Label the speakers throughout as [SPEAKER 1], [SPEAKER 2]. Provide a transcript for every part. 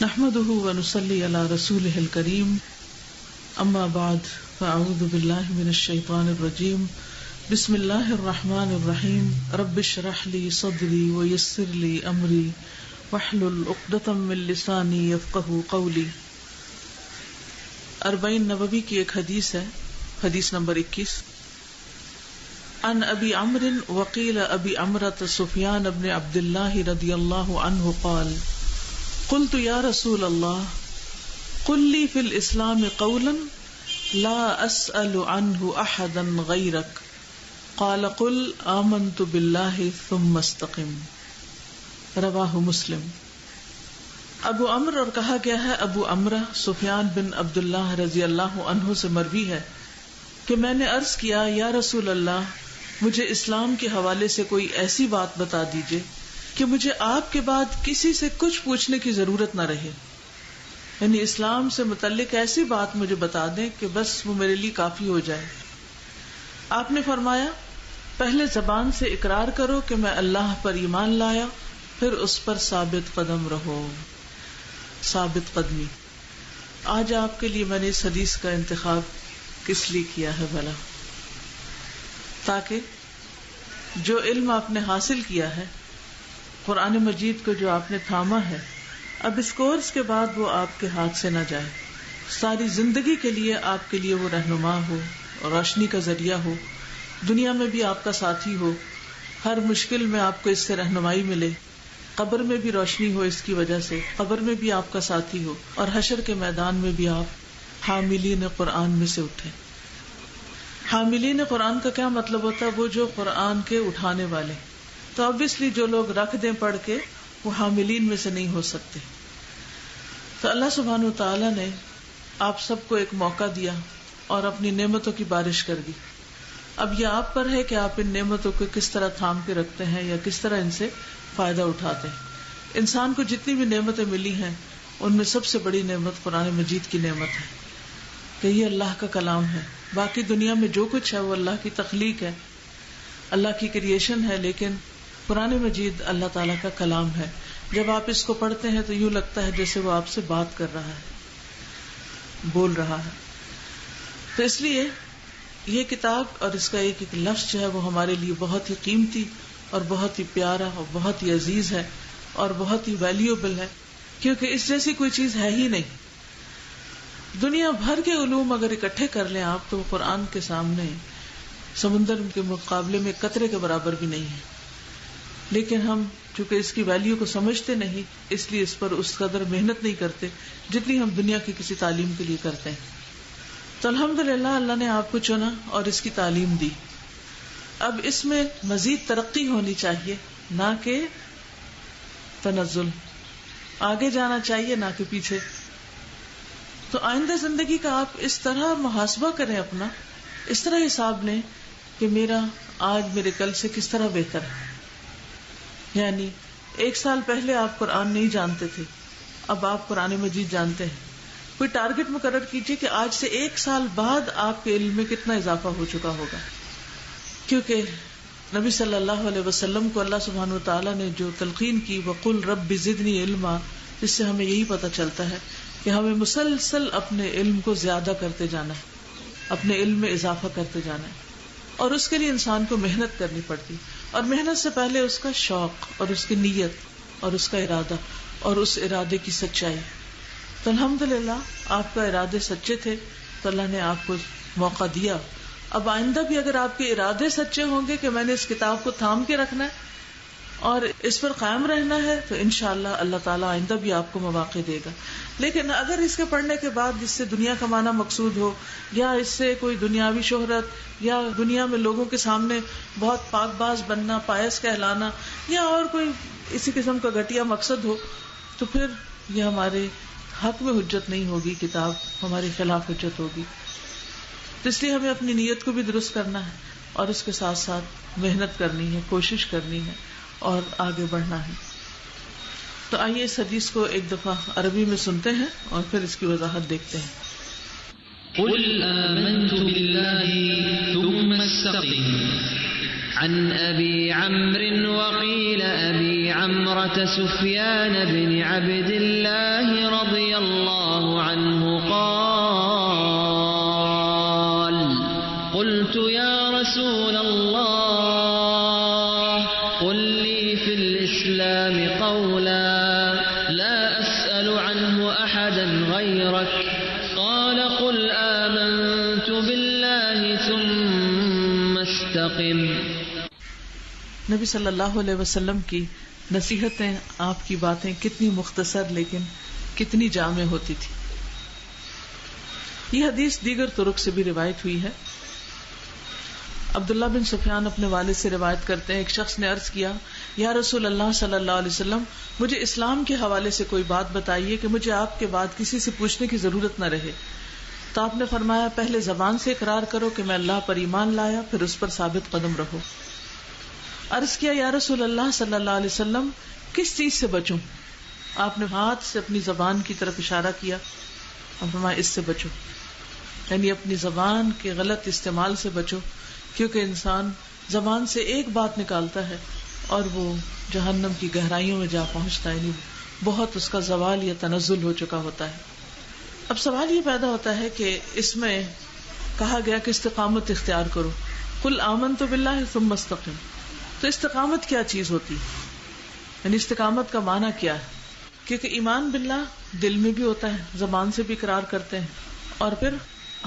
[SPEAKER 1] نحمده ونصلي على رسوله الكريم اما بعد فاعوذ بالله من الشيطان الرجيم بسم الله الرحمن الرحيم رب اشرح لي صدري ويسر لي امري واحلل عقدة من لساني يفقهوا قولي. 40 نبوی کی ایک حدیث ہے، حدیث نمبر 21. عن ابی عمرو وقیل ابی عمرة سفیان بن عبد الله رضی اللہ عنہ قال قلت یا رسول اللہ قل لی فی الاسلام قولا لا اسأل عنہ احدا غیرک قال قل آمنت باللہ ثم استقم. رواہ مسلم. ابو عمرو اور کہا گیا ہے ابو عمرہ سفیان بن عبد اللہ رضی اللہ عنہ سے مروی ہے کہ میں نے عرض کیا یا رسول اللہ مجھے اسلام کے حوالے سے کوئی ایسی بات بتا دیجئے کہ مجھے آپ کے بعد کسی سے کچھ پوچھنے کی ضرورت نہ رہے، یعنی اسلام سے متعلق ایسی بات مجھے بتا دیں کہ بس وہ میرے لیے کافی ہو جائے. آپ نے فرمایا پہلے زبان سے اقرار کرو کہ میں اللہ پر ایمان لایا، پھر اس پر ثابت قدم رہو. ثابت قدمی. آج آپ کے لیے میں نے اس حدیث کا انتخاب کس لیے کیا ہے بھلا؟ تاکہ جو علم آپ نے حاصل کیا ہے، قرآن مجید کو جو آپ نے تھاما ہے، اب اس کورس کے بعد وہ آپ کے ہاتھ سے نہ جائے، ساری زندگی کے لیے آپ کے لیے وہ رہنما ہو اور روشنی کا ذریعہ ہو، دنیا میں بھی آپ کا ساتھی ہو، ہر مشکل میں آپ کو اس سے رہنمائی ملے، قبر میں بھی روشنی ہو اس کی وجہ سے، قبر میں بھی آپ کا ساتھی ہو، اور حشر کے میدان میں بھی آپ حاملین قرآن میں سے اٹھے. حاملین قرآن کا کیا مطلب ہوتا ہے؟ وہ جو قرآن کے اٹھانے والے. تو obviously جو لوگ رکھ دیں پڑھ کے وہ حاملین میں سے نہیں ہو سکتے. تو اللہ سبحانہ وتعالی نے آپ سب کو ایک موقع دیا اور اپنی نعمتوں کی بارش کر دی. اب یہ آپ پر ہے کہ آپ ان نعمتوں کو کس طرح تھام کے رکھتے ہیں یا کس طرح ان سے فائدہ اٹھاتے ہیں. انسان کو جتنی بھی نعمتیں ملی ہیں ان میں سب سے بڑی نعمت قرآن مجید کی نعمت ہے کہ یہ اللہ کا کلام ہے. باقی دنیا میں جو کچھ ہے وہ اللہ کی تخلیق ہے، اللہ کی کریشن ہے، لیکن قرآن مجید اللہ تعالیٰ کا کلام ہے. جب آپ اس کو پڑھتے ہیں تو یوں لگتا ہے جیسے وہ آپ سے بات کر رہا ہے، بول رہا ہے. تو اس لیے یہ کتاب اور اس کا ایک ایک لفظ جو ہے وہ ہمارے لیے بہت ہی قیمتی اور بہت ہی پیارا اور بہت ہی عزیز ہے اور بہت ہی ویلیوبل ہے، کیونکہ اس جیسی کوئی چیز ہے ہی نہیں. دنیا بھر کے علوم اگر اکٹھے کر لیں آپ تو قرآن کے سامنے سمندر کے مقابلے میں قطرے کے برابر بھی نہیں ہے. لیکن ہم چونکہ اس کی ویلیو کو سمجھتے نہیں، اس لیے اس پر اس قدر محنت نہیں کرتے جتنی ہم دنیا کی کسی تعلیم کے لیے کرتے ہیں. تو الحمدللہ اللہ نے آپ کو چنا اور اس کی تعلیم دی. اب اس میں مزید ترقی ہونی چاہیے، نہ کہ تنزل. آگے جانا چاہیے نہ کہ پیچھے. تو آئندہ زندگی کا آپ اس طرح محاسبہ کریں، اپنا اس طرح حساب لیں کہ میرا آج میرے کل سے کس طرح بہتر ہے. یعنی 1 سال پہلے آپ قرآن نہیں جانتے تھے، اب آپ قرآن مجید جانتے ہیں. کوئی ٹارگٹ مقرر کیجئے کہ آج سے 1 سال بعد آپ کے علم میں کتنا اضافہ ہو چکا ہوگا. کیونکہ نبی صلی اللہ علیہ وسلم کو اللہ سبحانہ وتعالیٰ نے جو تلقین کی وَقُلْ رَبِّ زِدْنِي عِلْمًا، اس سے ہمیں یہی پتہ چلتا ہے کہ ہمیں مسلسل اپنے علم کو زیادہ کرتے جانا ہے، اپنے علم میں اضافہ کرتے جانا ہے. اور اس کے لیے انسان کو محنت کرنی پڑتی، اور محنت سے پہلے اس کا شوق اور اس کی نیت اور اس کا ارادہ اور اس ارادے کی سچائی. تو الحمدللہ آپ کا ارادے سچے تھے تو اللہ نے آپ کو موقع دیا. اب آئندہ بھی اگر آپ کے ارادے سچے ہوں گے کہ میں نے اس کتاب کو تھام کے رکھنا ہے اور اس پر قائم رہنا ہے، تو انشاءاللہ اللہ تعالیٰ آئندہ بھی آپ کو مواقع دے گا. لیکن اگر اس کے پڑھنے کے بعد جس سے دنیا کمانا مقصود ہو، یا اس سے کوئی دنیاوی شہرت، یا دنیا میں لوگوں کے سامنے بہت پاک باز بننا، پائس کہلانا، یا اور کوئی اسی قسم کا گھٹیا مقصد ہو، تو پھر یہ ہمارے حق میں حجت نہیں ہوگی، کتاب ہمارے خلاف حجت ہوگی. تو اس لیے ہمیں اپنی نیت کو بھی درست کرنا ہے اور اس کے ساتھ ساتھ محنت کرنی ہے، کوشش کرنی ہے اور آگے بڑھنا ہے. تو آئیے اس حدیث کو ایک دفعہ عربی میں سنتے ہیں اور پھر اس کی وضاحت دیکھتے ہیں.
[SPEAKER 2] قل آمنت باللہ ثم استقم. عن ابی عمرو وقیل ابی عمرة سفیان بن عبد اللہ مستقم.
[SPEAKER 1] نبی صلی اللہ علیہ وسلم کی نصیحتیں، آپ کی باتیں کتنی مختصر لیکن کتنی جامع ہوتی تھی. یہ حدیث دیگر طرق سے بھی روایت ہوئی ہے. عبداللہ بن سفیان اپنے والد سے روایت کرتے ہیں، ایک شخص نے عرض کیا، یا رسول اللہ صلی اللہ علیہ وسلم، مجھے اسلام کے حوالے سے کوئی بات بتائیے کہ مجھے آپ کے بعد کسی سے پوچھنے کی ضرورت نہ رہے. تو آپ نے فرمایا، پہلے زبان سے اقرار کرو کہ میں اللہ پر ایمان لایا، پھر اس پر ثابت قدم رہو. عرض کیا، یا رسول اللہ صلی اللہ علیہ وسلم، کس چیز سے بچوں؟ آپ نے ہاتھ سے اپنی زبان کی طرف اشارہ کیا اور فرمایا، اس سے بچو، یعنی اپنی زبان کے غلط استعمال سے بچو، کیونکہ انسان زبان سے ایک بات نکالتا ہے اور وہ جہنم کی گہرائیوں میں جا پہنچتا ہے، یعنی بہت اس کا زوال یا تنزل ہو چکا ہوتا ہے. اب سوال یہ پیدا ہوتا ہے کہ اس میں کہا گیا کہ استقامت اختیار کرو، قل آمنت باللہ ثم استقم. تو استقامت کیا چیز ہوتی ہے، یعنی استقامت کا معنی کیا ہے؟ کیونکہ ایمان باللہ دل میں بھی ہوتا ہے، زبان سے بھی اقرار کرتے ہیں، اور پھر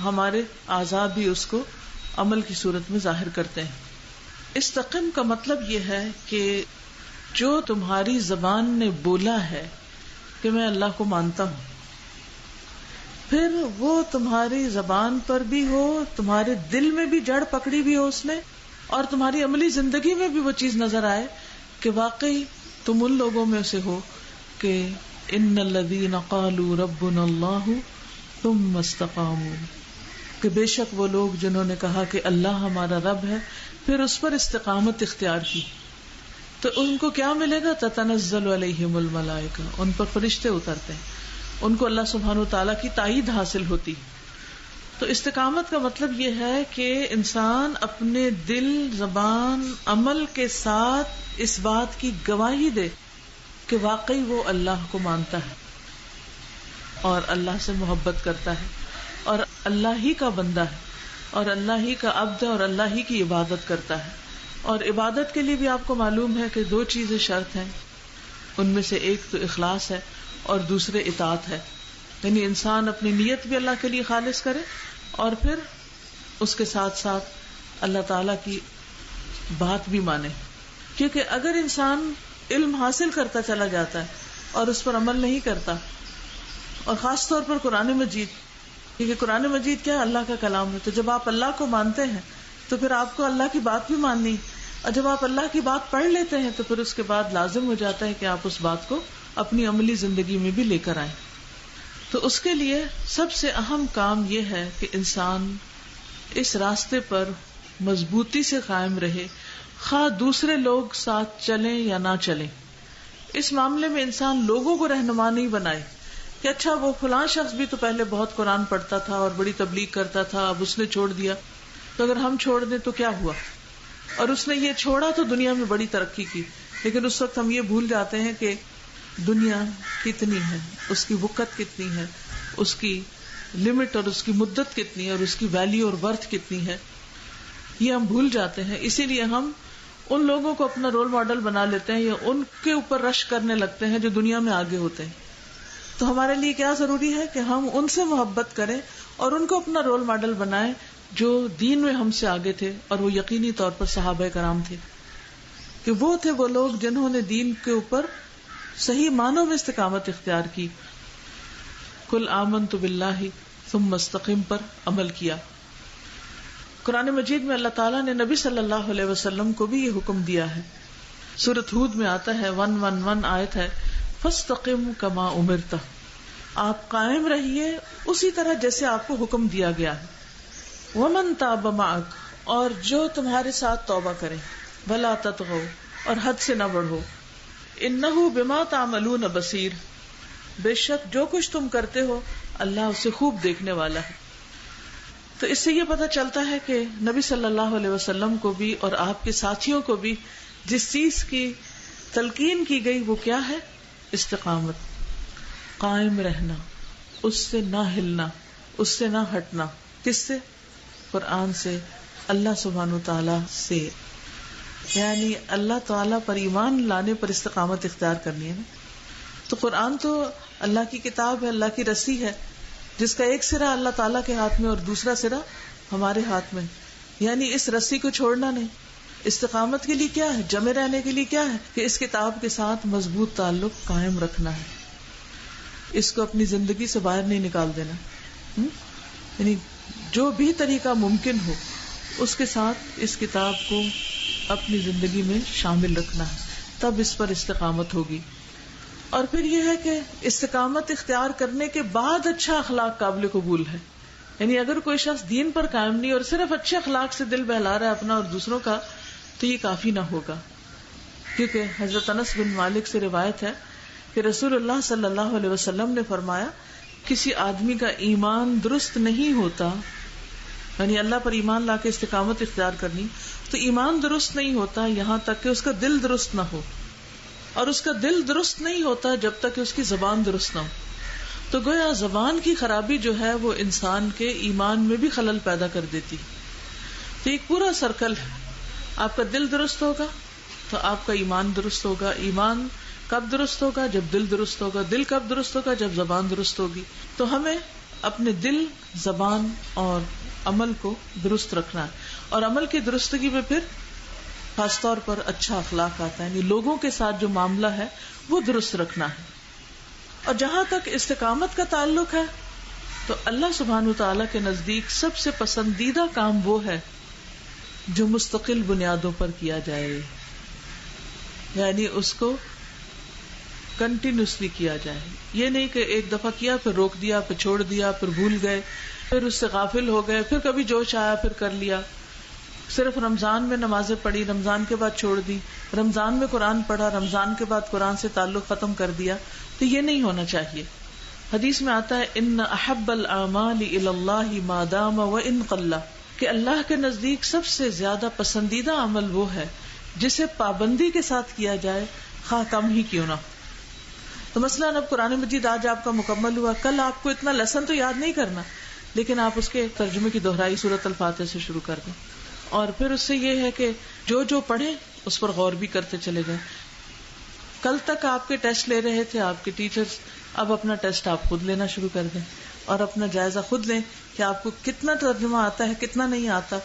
[SPEAKER 1] ہمارے اعضاء بھی اس کو عمل کی صورت میں ظاہر کرتے ہیں. استقم کا مطلب یہ ہے کہ جو تمہاری زبان نے بولا ہے کہ میں اللہ کو مانتا ہوں، پھر وہ تمہاری زبان پر بھی ہو، تمہارے دل میں بھی جڑ پکڑی بھی ہو اس نے، اور تمہاری عملی زندگی میں بھی وہ چیز نظر آئے کہ واقعی تم ان لوگوں میں سے ہو کہ ان الذین قالوا ربنا اللہ ثم استقاموا، کہ بے شک وہ لوگ جنہوں نے کہا کہ اللہ ہمارا رب ہے، پھر اس پر استقامت اختیار کی، تو ان کو کیا ملے گا؟ تتنزل علیہم الملائکہ، ان پر فرشتے اترتے ہیں، ان کو اللہ سبحانہ وتعالیٰ کی تائید حاصل ہوتی. تو استقامت کا مطلب یہ ہے کہ انسان اپنے دل، زبان، عمل کے ساتھ اس بات کی گواہی دے کہ واقعی وہ اللہ کو مانتا ہے اور اللہ سے محبت کرتا ہے اور اللہ ہی کا بندہ ہے اور اللہ ہی کا عبد ہے اور اللہ ہی کی عبادت کرتا ہے. اور عبادت کے لیے بھی آپ کو معلوم ہے کہ دو چیزیں شرط ہیں، ان میں سے ایک تو اخلاص ہے اور دوسرے اطاعت ہے، یعنی انسان اپنی نیت بھی اللہ کے لیے خالص کرے اور پھر اس کے ساتھ ساتھ اللہ تعالی کی بات بھی مانے. کیونکہ اگر انسان علم حاصل کرتا چلا جاتا ہے اور اس پر عمل نہیں کرتا، اور خاص طور پر قرآن مجید، کیونکہ قرآن مجید کیا ہے؟ اللہ کا کلام ہے. تو جب آپ اللہ کو مانتے ہیں تو پھر آپ کو اللہ کی بات بھی ماننی، اور جب آپ اللہ کی بات پڑھ لیتے ہیں تو پھر اس کے بعد لازم ہو جاتا ہے کہ آپ اس بات کو اپنی عملی زندگی میں بھی لے کر آئیں. تو اس کے لیے سب سے اہم کام یہ ہے کہ انسان اس راستے پر مضبوطی سے قائم رہے، خواہ دوسرے لوگ ساتھ چلیں یا نہ چلیں. اس معاملے میں انسان لوگوں کو رہنما نہیں بنائے کہ اچھا وہ فلاں شخص بھی تو پہلے بہت قرآن پڑھتا تھا اور بڑی تبلیغ کرتا تھا، اب اس نے چھوڑ دیا، تو اگر ہم چھوڑ دیں تو کیا ہوا؟ اور اس نے یہ چھوڑا تو دنیا میں بڑی ترقی کی، لیکن اس وقت ہم یہ بھول جاتے ہیں کہ دنیا کتنی ہے، اس کی وقت کتنی ہے، اس کی لمٹ اور اس کی مدت کتنی ہے اور اس کی ویلیو اور ورتھ کتنی ہے، یہ ہم بھول جاتے ہیں. اسی لیے ہم ان لوگوں کو اپنا رول ماڈل بنا لیتے ہیں یا ان کے اوپر رش کرنے لگتے ہیں جو دنیا میں آگے ہوتے ہیں. تو ہمارے لیے کیا ضروری ہے کہ ہم ان سے محبت کریں اور ان کو اپنا رول ماڈل بنائیں جو دین میں ہم سے آگے تھے، اور وہ یقینی طور پر صحابہ کرام تھے، کہ وہ تھے وہ لوگ جنہوں نے دین کے اوپر صحیح معنوں میں استقامت اختیار کی. قل آمنت باللہ ثم استقم پر عمل کیا. قرآن مجید میں اللہ تعالیٰ نے نبی صلی اللہ علیہ وسلم کو بھی یہ حکم دیا ہے. سورۃ ہود میں آتا ہے 111 آیت ہے، فاستقم کما امرت، آپ قائم رہیے اسی طرح جیسے آپ کو حکم دیا گیا ہے. ومن تاب معک، اور جو تمہارے ساتھ توبہ کرے، ولا تطغوا، اور حد سے نہ بڑھو، انہ بما تعملون بصیر، بے شک جو کچھ تم کرتے ہو اللہ اسے خوب دیکھنے والا ہے. تو اس سے یہ پتہ چلتا ہے کہ نبی صلی اللہ علیہ وسلم کو بھی اور آپ کے ساتھیوں کو بھی جس چیز کی تلقین کی گئی وہ کیا ہے؟ استقامت، قائم رہنا، اس سے نہ ہلنا، اس سے نہ ہٹنا. کس سے؟ قرآن سے، اللہ سبحانہ وتعالی سے. یعنی اللہ تعالیٰ پر ایمان لانے پر استقامت اختیار کرنی ہے نا. تو قرآن تو اللہ کی کتاب ہے، اللہ کی رسی ہے، جس کا ایک سرا اللہ تعالیٰ کے ہاتھ میں اور دوسرا سرا ہمارے ہاتھ میں. یعنی اس رسی کو چھوڑنا نہیں. استقامت کے لیے کیا ہے؟ جمے رہنے کے لیے کیا ہے؟ کہ اس کتاب کے ساتھ مضبوط تعلق قائم رکھنا ہے، اس کو اپنی زندگی سے باہر نہیں نکال دینا، یعنی جو بھی طریقہ ممکن ہو اس کے ساتھ اس کتاب کو اپنی زندگی میں شامل رکھنا ہے، تب اس پر استقامت ہوگی. اور پھر یہ ہے کہ استقامت اختیار کرنے کے بعد اچھا اخلاق قابل قبول ہے. یعنی اگر کوئی شخص دین پر قائم نہیں اور صرف اچھے اخلاق سے دل بہلا رہا ہے اپنا اور دوسروں کا، تو یہ کافی نہ ہوگا. کیونکہ حضرت انس بن مالک سے روایت ہے کہ رسول اللہ صلی اللہ علیہ وسلم نے فرمایا کسی آدمی کا ایمان درست نہیں ہوتا، یعنی اللہ پر ایمان لا کے استقامت اختیار کرنی، تو ایمان درست نہیں ہوتا یہاں تک کہ اس کا دل درست نہ ہو، اور اس کا دل درست نہیں ہوتا جب تک کہ اس کی زبان درست نہ ہو. تو گویا زبان کی خرابی جو ہے وہ انسان کے ایمان میں بھی خلل پیدا کر دیتی. تو ایک پورا سرکل ہے. آپ کا دل درست ہوگا تو آپ کا ایمان درست ہوگا. ایمان کب درست ہوگا؟ جب دل درست ہوگا. دل کب درست ہوگا؟ جب زبان درست ہوگی. تو ہمیں اپنے دل، زبان اور عمل کو درست رکھنا ہے. اور عمل کی درستگی میں پھر خاص طور پر اچھا اخلاق آتا ہے، یعنی لوگوں کے ساتھ جو معاملہ ہے وہ درست رکھنا ہے. اور جہاں تک استقامت کا تعلق ہے تو اللہ سبحانہ وتعالی کے نزدیک سب سے پسندیدہ کام وہ ہے جو مستقل بنیادوں پر کیا جائے، یعنی اس کو کنٹینیوسلی کیا جائے. یہ نہیں کہ ایک دفعہ کیا پھر روک دیا، پھر چھوڑ دیا، پھر بھول گئے، پھر اس سے غافل ہو گئے، پھر کبھی جوش آیا پھر کر لیا. صرف رمضان میں نمازیں پڑھی، رمضان کے بعد چھوڑ دی، رمضان میں قرآن پڑھا، رمضان کے بعد قرآن سے تعلق ختم کر دیا. تو یہ نہیں ہونا چاہیے. حدیث میں آتا ہے ان احب الاعمال الی اللہ ما دام وان قل، کہ اللہ کے نزدیک سب سے زیادہ پسندیدہ عمل وہ ہے جسے پابندی کے ساتھ کیا جائے، خواہ کم ہی کیوں نہ ہو. تو مثلاً اب قرآن مجید آج آپ کا مکمل ہوا، کل آپ کو اتنا لیسن تو یاد نہیں کرنا، لیکن آپ اس کے ترجمے کی دہرائی سورۃ الفاتحہ سے شروع کر دیں، اور پھر اس سے یہ ہے کہ جو پڑھیں اس پر غور بھی کرتے چلے جائیں. کل تک آپ کے ٹیسٹ لے رہے تھے آپ کے ٹیچرز، اب اپنا ٹیسٹ آپ خود لینا شروع کر دیں اور اپنا جائزہ خود لیں کہ آپ کو کتنا ترجمہ آتا ہے، کتنا نہیں آتا،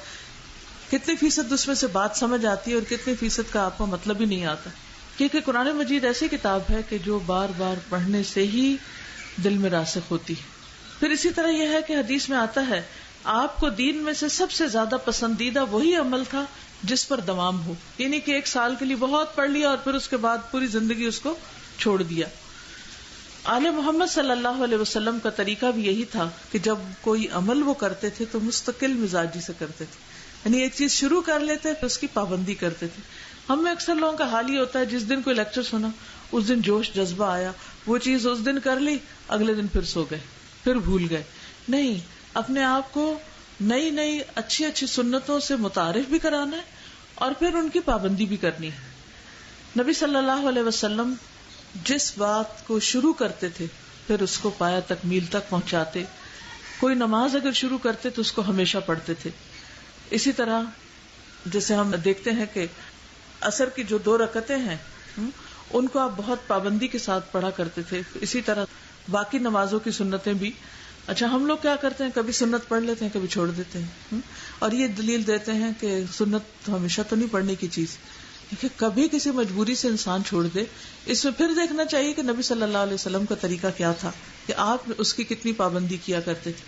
[SPEAKER 1] کتنی فیصد اس میں سے بات سمجھ آتی ہے اور کتنی فیصد کا آپ کو مطلب ہی نہیں آتا. کیونکہ قرآن مجید ایسی کتاب ہے کہ جو بار بار پڑھنے سے ہی دل میں راسخ ہوتی ہے. پھر اسی طرح یہ ہے کہ حدیث میں آتا ہے آپ کو دین میں سے سب سے زیادہ پسندیدہ وہی عمل تھا جس پر دوام ہو، یعنی کہ ایک سال کے لیے بہت پڑھ لیا اور پھر اس کے بعد پوری زندگی اس کو چھوڑ دیا. آل محمد صلی اللہ علیہ وسلم کا طریقہ بھی یہی تھا کہ جب کوئی عمل وہ کرتے تھے تو مستقل مزاجی سے کرتے تھے، یعنی ایک چیز شروع کر لیتے پھر اس کی پابندی کرتے تھے. ہم میں اکثر لوگوں کا حال یہ ہوتا ہے جس دن کوئی لیکچر سنا اس دن جوش جذبہ آیا، وہ چیز اس دن کر لی، اگلے دن پھر سو گئے، پھر بھول گئے. نہیں، اپنے آپ کو نئی نئی اچھی اچھی سنتوں سے متعارف بھی کرانا ہے اور پھر ان کی پابندی بھی کرنی ہے. نبی صلی اللہ علیہ وسلم جس بات کو شروع کرتے تھے پھر اس کو پایا تکمیل تک پہنچاتے. کوئی نماز اگر شروع کرتے تو اس کو ہمیشہ پڑھتے تھے. اسی طرح جیسے ہم دیکھتے ہیں کہ عصر کی جو 2 رکعتیں ہیں ان کو آپ بہت پابندی کے ساتھ پڑھا کرتے تھے. اسی طرح باقی نمازوں کی سنتیں بھی. اچھا، ہم لوگ کیا کرتے ہیں، کبھی سنت پڑھ لیتے ہیں کبھی چھوڑ دیتے ہیں، اور یہ دلیل دیتے ہیں کہ سنت ہمیشہ تو نہیں پڑھنے کی چیز، کہ کبھی کسی مجبوری سے انسان چھوڑ دے. اس میں پھر دیکھنا چاہیے کہ نبی صلی اللہ علیہ وسلم کا طریقہ کیا تھا، کہ آپ اس کی کتنی پابندی کیا کرتے تھے.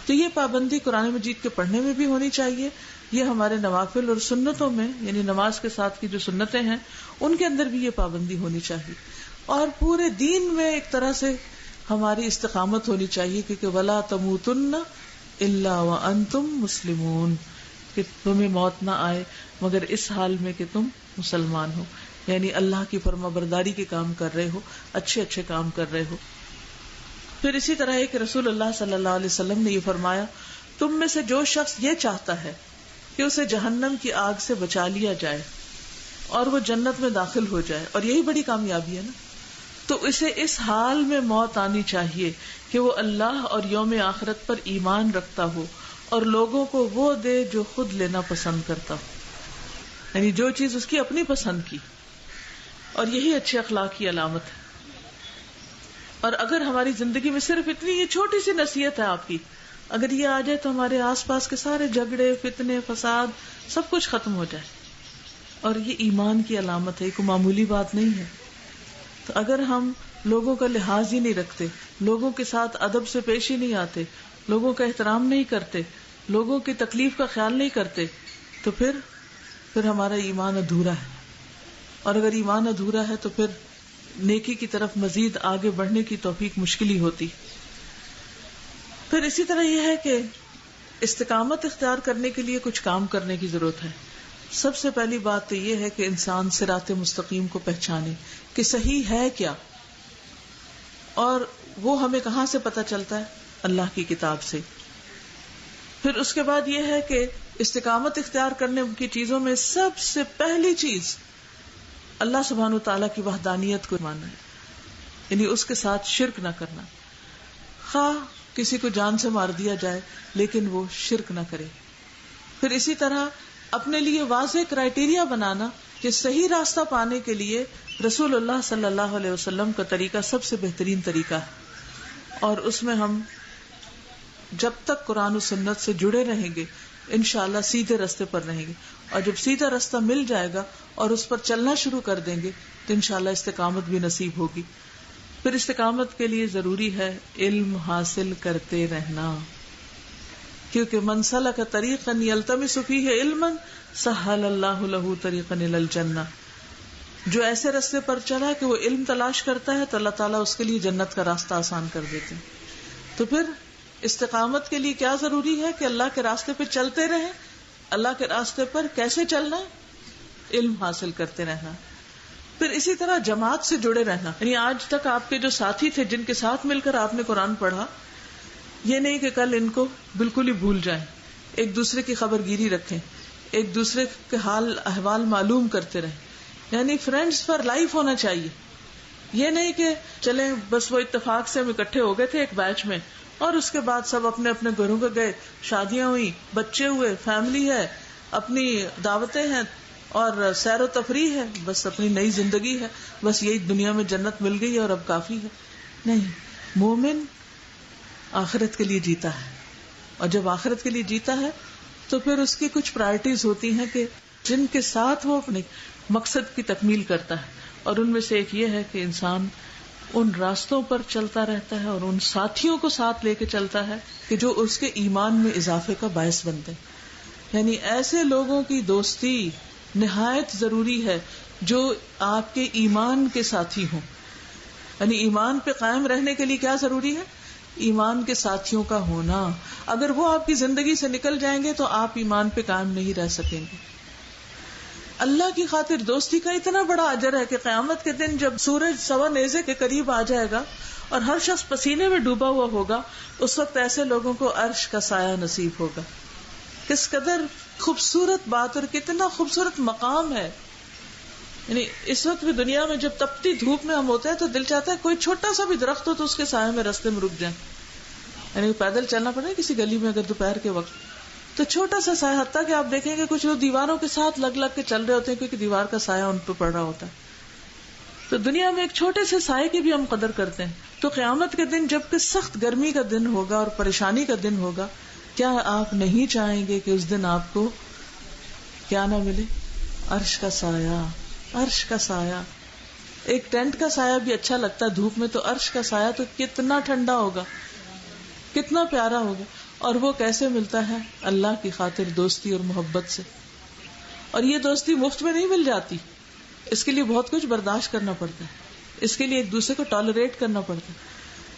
[SPEAKER 1] تو یہ پابندی قرآن مجید کے پڑھنے میں بھی ہونی چاہیے. یہ ہمارے نوافل اور سنتوں میں، یعنی نماز کے ساتھ کی جو سنتیں ہیں ان کے اندر بھی یہ پابندی ہونی چاہیے. اور پورے دین میں ایک طرح سے ہماری استقامت ہونی چاہیے، کیونکہ وَلَا تَمُوتُنَّ إِلَّا وَأَنْتُمْ مُسْلِمُونَ، کہ تمہیں موت نہ آئے مگر اس حال میں کہ تم مسلمان ہو، یعنی اللہ کی فرما برداری کے کام کر رہے ہو، اچھے اچھے کام کر رہے ہو. پھر اسی طرح ہے کہ رسول اللہ صلی اللہ علیہ وسلم نے یہ فرمایا، تم میں سے جو شخص یہ چاہتا ہے کہ اسے جہنم کی آگ سے بچا لیا جائے اور وہ جنت میں داخل ہو جائے، اور یہی بڑی کامیابی ہے نا، تو اسے اس حال میں موت آنی چاہیے کہ وہ اللہ اور یوم آخرت پر ایمان رکھتا ہو اور لوگوں کو وہ دے جو خود لینا پسند کرتا ہو، یعنی جو چیز اس کی اپنی پسند کی. اور یہی اچھے اخلاق کی علامت ہے. اور اگر ہماری زندگی میں صرف اتنی یہ چھوٹی سی نصیحت ہے آپ کی اگر یہ آ جائے تو ہمارے آس پاس کے سارے جھگڑے، فتنے، فساد سب کچھ ختم ہو جائے. اور یہ ایمان کی علامت ہے، کوئی معمولی بات نہیں ہے. تو اگر ہم لوگوں کا لحاظ ہی نہیں رکھتے، لوگوں کے ساتھ ادب سے پیش ہی نہیں آتے، لوگوں کا احترام نہیں کرتے، لوگوں کی تکلیف کا خیال نہیں کرتے، تو پھر ہمارا ایمان ادھورا ہے. اور اگر ایمان ادھورا ہے تو پھر نیکی کی طرف مزید آگے بڑھنے کی توفیق مشکل ہی ہوتی. پھر اسی طرح یہ ہے کہ استقامت اختیار کرنے کے لیے کچھ کام کرنے کی ضرورت ہے. سب سے پہلی بات تو یہ ہے کہ انسان صراط مستقیم کو پہچانے کہ صحیح ہے کیا، اور وہ ہمیں کہاں سے پتہ چلتا ہے؟ اللہ کی کتاب سے. پھر اس کے بعد یہ ہے کہ استقامت اختیار کرنے کی چیزوں میں سب سے پہلی چیز اللہ سبحانہ وتعالیٰ کی وحدانیت کو ماننا ہے، یعنی اس کے ساتھ شرک نہ کرنا. خواہ کسی کو جان سے مار دیا جائے لیکن وہ شرک نہ کرے. پھر اسی طرح اپنے لیے واضح کرائیٹیریا بنانا کہ صحیح راستہ پانے کے لیے رسول اللہ صلی اللہ علیہ وسلم کا طریقہ سب سے بہترین طریقہ ہے، اور اس میں ہم جب تک قرآن و سنت سے جڑے رہیں گے انشاءاللہ سیدھے راستے پر رہیں گے. اور جب سیدھا راستہ مل جائے گا اور اس پر چلنا شروع کر دیں گے تو انشاءاللہ استقامت بھی نصیب ہوگی. پھر استقامت کے لیے ضروری ہے علم حاصل کرتے رہنا، کیونکہ من سلک طریقا یلتمس فیہ علما سہل اللہ لہ طریقا الی الجنہ. جو ایسے راستے پر چلا کہ وہ علم تلاش کرتا ہے تو اللہ تعالیٰ اس کے لیے جنت کا راستہ آسان کر دیتے ہیں. تو پھر استقامت کے لیے کیا ضروری ہے کہ اللہ کے راستے پہ چلتے رہیں. اللہ کے راستے پر کیسے چلنا ہے؟ علم حاصل کرتے رہنا. پھر اسی طرح جماعت سے جڑے رہنا، یعنی آج تک آپ کے جو ساتھی تھے جن کے ساتھ مل کر آپ نے قرآن پڑھا، یہ نہیں کہ کل ان کو بالکل ہی بھول جائیں. ایک دوسرے کی خبر گیری رکھیں، ایک دوسرے کے حال احوال معلوم کرتے رہیں. یعنی فرینڈز فار لائف ہونا چاہیے. یہ نہیں کہ چلیں بس وہ اتفاق سے ہم اکٹھے ہو گئے تھے ایک بیچ میں اور اس کے بعد سب اپنے اپنے گھروں پہ گئے، شادیاں ہوئی، بچے ہوئے، فیملی ہے، اپنی دعوتیں ہیں اور سیر و تفریح ہے، بس اپنی نئی زندگی ہے، بس یہی دنیا میں جنت مل گئی اور اب کافی ہے. نہیں، مومن آخرت کے لیے جیتا ہے، اور جب آخرت کے لیے جیتا ہے تو پھر اس کی کچھ پرائرٹیز ہوتی ہیں کہ جن کے ساتھ وہ اپنے مقصد کی تکمیل کرتا ہے. اور ان میں سے ایک یہ ہے کہ انسان ان راستوں پر چلتا رہتا ہے اور ان ساتھیوں کو ساتھ لے کے چلتا ہے کہ جو اس کے ایمان میں اضافے کا باعث بنتے ہیں. یعنی ایسے لوگوں کی دوستی نہایت ضروری ہے جو آپ کے ایمان کے ساتھی ہوں. یعنی ایمان پہ قائم رہنے کے لیے کیا ضروری ہے؟ ایمان کے ساتھیوں کا ہونا. اگر وہ آپ کی زندگی سے نکل جائیں گے تو آپ ایمان پہ قائم نہیں رہ سکیں گے. اللہ کی خاطر دوستی کا اتنا بڑا اجر ہے کہ قیامت کے دن جب سورج سوا نیزے کے قریب آ جائے گا اور ہر شخص پسینے میں ڈوبا ہوا ہوگا، اس وقت ایسے لوگوں کو عرش کا سایہ نصیب ہوگا. کس قدر خوبصورت بات اور کتنا خوبصورت مقام ہے. یعنی اس وقت بھی دنیا میں جب تپتی دھوپ میں ہم ہوتے ہیں تو دل چاہتا ہے کوئی چھوٹا سا بھی درخت ہو تو اس کے سائے میں راستے میں رک جائیں. یعنی پیدل چلنا پڑے کسی گلی میں اگر دوپہر کے وقت تو چھوٹا سا سایہ، حتیٰ کہ آپ دیکھیں گے کچھ لوگ دیواروں کے ساتھ لگ لگ کے چل رہے ہوتے ہیں کیونکہ دیوار کا سایہ ان پہ پڑ رہا ہوتا ہے. تو دنیا میں ایک چھوٹے سے سائے کی بھی ہم قدر کرتے ہیں. تو قیامت کے دن جب کہ سخت گرمی کا دن ہوگا اور پریشانی کا دن ہوگا، کیا آپ نہیں چاہیں گے کہ اس دن آپ کو کیا نہ ملے؟ عرش کا سایہ. عرش کا سایہ، ایک ٹینٹ کا سایہ بھی اچھا لگتا ہے دھوپ میں، تو عرش کا سایہ تو کتنا ٹھنڈا ہوگا، کتنا پیارا ہوگا. اور وہ کیسے ملتا ہے؟ اللہ کی خاطر دوستی اور محبت سے. اور یہ دوستی مفت میں نہیں مل جاتی، اس کے لیے بہت کچھ برداشت کرنا پڑتا ہے، اس کے لیے ایک دوسرے کو ٹالریٹ کرنا پڑتا ہے.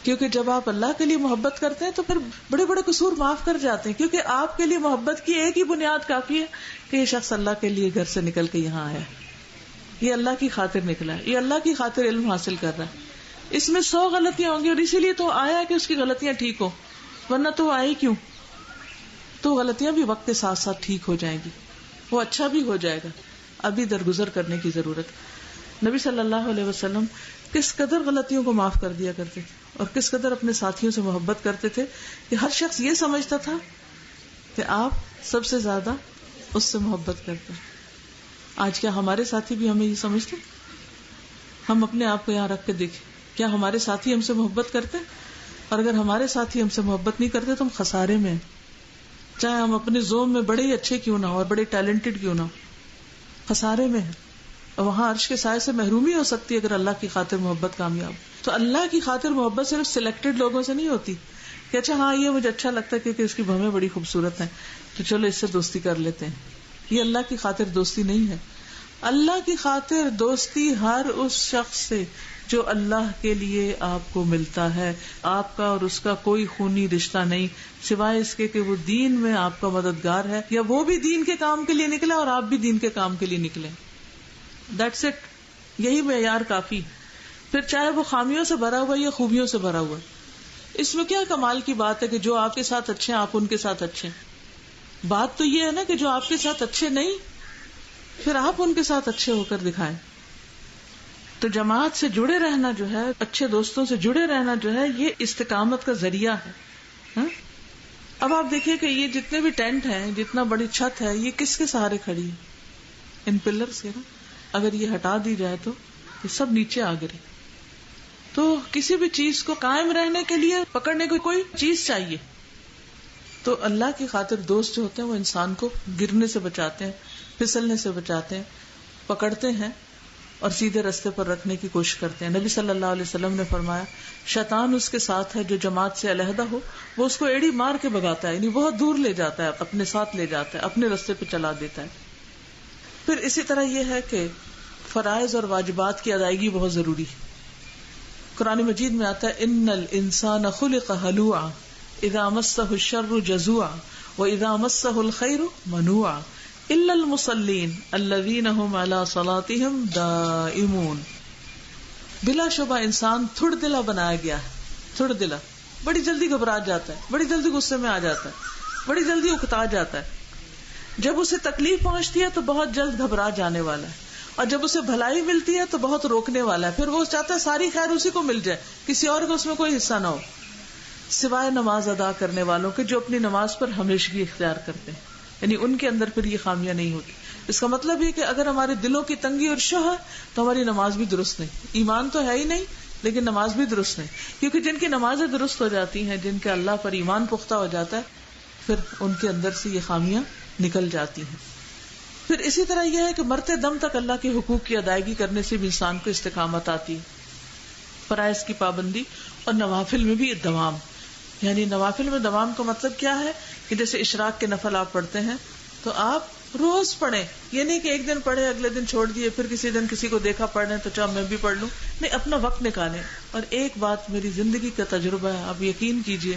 [SPEAKER 1] کیونکہ جب آپ اللہ کے لیے محبت کرتے ہیں تو پھر بڑے بڑے قصور معاف کر جاتے ہیں، کیونکہ آپ کے لیے محبت کی ایک ہی بنیاد کافی ہے کہ یہ شخص اللہ کے لیے گھر سے نکل کے یہاں آیا، یہ اللہ کی خاطر نکلا ہے، یہ اللہ کی خاطر علم حاصل کر رہا ہے. اس میں 100 غلطیاں ہوں گی اور اسی لیے تو آیا ہے کہ اس کی غلطیاں ٹھیک ہوں، ورنہ تو وہ آئی کیوں؟ تو غلطیاں بھی وقت کے ساتھ ساتھ ٹھیک ہو جائیں گی، وہ اچھا بھی ہو جائے گا. ابھی درگزر کرنے کی ضرورت. نبی صلی اللہ علیہ وسلم کس قدر غلطیوں کو معاف کر دیا کرتے تھے اور کس قدر اپنے ساتھیوں سے محبت کرتے تھے کہ ہر شخص یہ سمجھتا تھا کہ آپ سب سے زیادہ اس سے محبت کرتے ہیں. آج کیا ہمارے ساتھی بھی ہمیں یہ سمجھتے؟ ہم اپنے آپ کو یہاں رکھ کے دیکھیں، کیا ہمارے ساتھی ہم سے محبت کرتے ہیں؟ اور اگر ہمارے ساتھی ہم سے محبت نہیں کرتے تو ہم خسارے میں ہیں، چاہے ہم اپنے زوم میں بڑے ہی اچھے کیوں نہ ہو اور بڑے ٹیلنٹڈ کیوں نہ ہو، خسارے میں ہیں. اور وہاں عرش کے سائے سے محرومی ہو سکتی ہے اگر اللہ کی خاطر محبت کامیاب. تو اللہ کی خاطر محبت صرف سلیکٹڈ لوگوں سے نہیں ہوتی کہ اچھا ہاں یہ مجھے اچھا لگتا ہے کیونکہ اس کی بھویں بڑی خوبصورت ہیں تو چلو اس سے دوستی کر لیتے ہیں. یہ اللہ کی خاطر دوستی نہیں ہے. اللہ کی خاطر دوستی ہر اس شخص سے جو اللہ کے لیے آپ کو ملتا ہے. آپ کا اور اس کا کوئی خونی رشتہ نہیں سوائے اس کے کہ وہ دین میں آپ کا مددگار ہے یا وہ بھی دین کے کام کے لیے نکلا اور آپ بھی دین کے کام کے لیے نکلے. That's it. یہی معیار کافی. پھر چاہے وہ خامیوں سے بھرا ہوا یا خوبیوں سے بھرا ہوا. اس میں کیا کمال کی بات ہے کہ جو آپ کے ساتھ اچھے ہیں آپ ان کے ساتھ اچھے ہیں. بات تو یہ ہے نا کہ جو آپ کے ساتھ اچھے نہیں پھر آپ ان کے ساتھ اچھے ہو کر دکھائیں. تو جماعت سے جڑے رہنا جو ہے، اچھے دوستوں سے جڑے رہنا جو ہے، یہ استقامت کا ذریعہ ہے. ہاں؟ اب آپ دیکھیے کہ یہ جتنے بھی ٹینٹ ہیں، جتنا بڑی چھت ہے، یہ کس کے سہارے کھڑی ہے؟ ان پلرز کے نا. اگر یہ ہٹا دی جائے تو یہ سب نیچے آ گرے. تو کسی بھی چیز کو قائم رہنے کے لیے پکڑنے کو کوئی چیز چاہیے. تو اللہ کی خاطر دوست جو ہوتے ہیں وہ انسان کو گرنے سے بچاتے ہیں، پھسلنے سے بچاتے ہیں، پکڑتے ہیں اور سیدھے رستے پر رکھنے کی کوشش کرتے ہیں. نبی صلی اللہ علیہ وسلم نے فرمایا شیطان اس کے ساتھ ہے جو جماعت سے علیحدہ ہو، وہ اس کو ایڑی مار کے بھگاتا ہے، یعنی بہت دور لے جاتا ہے، اپنے ساتھ لے جاتا ہے، اپنے رستے پہ چلا دیتا ہے. پھر اسی طرح یہ ہے کہ فرائض اور واجبات کی ادائیگی بہت ضروری ہے. قرآن مجید میں آتا ہے ان الانسان خلق ہلوعا اذا مسہ الشر جزوعا واذا مسہ الخیر منوعا الا المصلین الذین هم علی صلاتهم دائمون. بلا شبہ انسان تھڑ دلا بنایا گیا ہے. تھڑ دلا بڑی جلدی گھبرا جاتا ہے، بڑی جلدی غصے میں آ جاتا ہے، بڑی جلدی اکتا جاتا ہے. جب اسے تکلیف پہنچتی ہے تو بہت جلد گھبرا جانے والا ہے، اور جب اسے بھلائی ملتی ہے تو بہت روکنے والا ہے. پھر وہ چاہتا ہے ساری خیر اسی کو مل جائے، کسی اور کو اس میں کوئی حصہ نہ ہو، سوائے نماز ادا کرنے والوں کے جو اپنی نماز پر ہمیشگی اختیار کرتے ہیں. یعنی ان کے اندر پھر یہ خامیاں نہیں ہوتی. اس کا مطلب یہ کہ اگر ہمارے دلوں کی تنگی اور شح ہے تو ہماری نماز بھی درست نہیں. ایمان تو ہے ہی نہیں لیکن نماز بھی درست نہیں. کیونکہ جن کی نمازیں درست ہو جاتی ہیں، جن کے اللہ پر ایمان پختہ ہو جاتا ہے، پھر ان کے اندر سے یہ خامیاں نکل جاتی ہیں. پھر اسی طرح یہ ہے کہ مرتے دم تک اللہ کے حقوق کی ادائیگی کرنے سے بھی انسان کو استقامت آتی ہے. فرائض کی پابندی اور نوافل میں بھی دوام. یعنی نوافل میں دوام کا مطلب کیا ہے کہ جیسے اشراق کے نفل آپ پڑھتے ہیں تو آپ روز پڑھیں. یہ نہیں کہ ایک دن پڑھے اگلے دن چھوڑ دیے، پھر کسی دن کسی کو دیکھا پڑھ رہے تو چاہے میں بھی پڑھ لوں. نہیں، اپنا وقت نکالیں. اور ایک بات میری زندگی کا تجربہ ہے، آپ یقین کیجئے،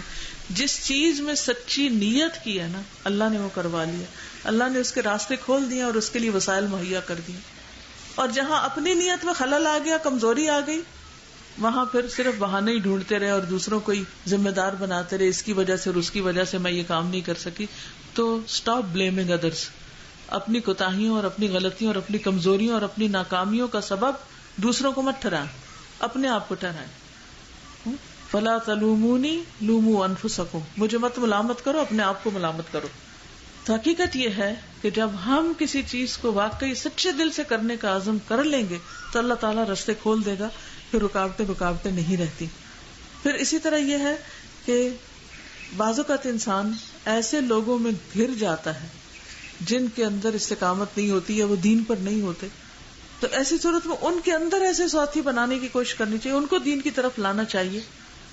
[SPEAKER 1] جس چیز میں سچی نیت کی ہے نا اللہ نے وہ کروا لیا. اللہ نے اس کے راستے کھول دیے اور اس کے لیے وسائل مہیا کر دیے. اور جہاں اپنی نیت میں خلل آ گیا، کمزوری آ گئی، وہاں پھر صرف بہانے ہی ڈھونڈتے رہے اور دوسروں کو ہی ذمہ دار بناتے رہے، اس کی وجہ سے اور اس کی وجہ سے میں یہ کام نہیں کر سکی. تو اسٹاپ بلیمنگ ادرس. اپنی کوتاہیوں اور اپنی غلطیوں اور اپنی کمزوریوں اور اپنی ناکامیوں کا سبب دوسروں کو مت ٹھہرائیں، اپنے آپ کو ٹھہرائیں. فلا تلومونی لوموا انفسکم، مجھے مت ملامت کرو، اپنے آپ کو ملامت کرو. تو حقیقت یہ ہے کہ جب ہم کسی چیز کو واقعی سچے دل سے کرنے کا عزم کر لیں گے تو اللہ تعالیٰ رستے کھول دے گا، پھر رکاوٹیں نہیں رہتی. پھر اسی طرح یہ ہے کہ بعض اوقات انسان ایسے لوگوں میں گھر جاتا ہے جن کے اندر استقامت نہیں ہوتی یا وہ دین پر نہیں ہوتے. تو ایسی صورت میں ان کے اندر ایسے ساتھی بنانے کی کوشش کرنی چاہیے، ان کو دین کی طرف لانا چاہیے،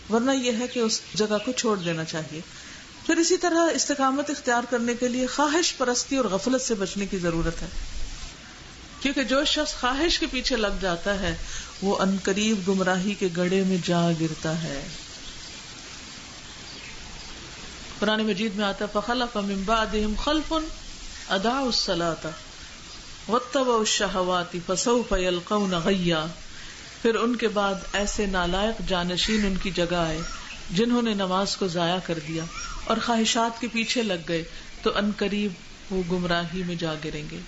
[SPEAKER 1] ورنہ یہ ہے کہ اس جگہ کو چھوڑ دینا چاہیے. پھر اسی طرح استقامت اختیار کرنے کے لیے خواہش پرستی اور غفلت سے بچنے کی ضرورت ہے، کیونکہ جو شخص خواہش کے پیچھے لگ جاتا ہے وہ عنقریب گمراہی کے گڑھے میں جا گرتا ہے. قرآن مجید میں آتا فخلف من بعدهم خلف اضاعوا الصلاة واتبعوا الشہوات فسوف یلقون غیا. پھر ان کے بعد ایسے نالائق جانشین ان کی جگہ آئے جنہوں نے نماز کو ضائع کر دیا اور خواہشات کے پیچھے لگ گئے تو عنقریب وہ گمراہی میں جا گریں گے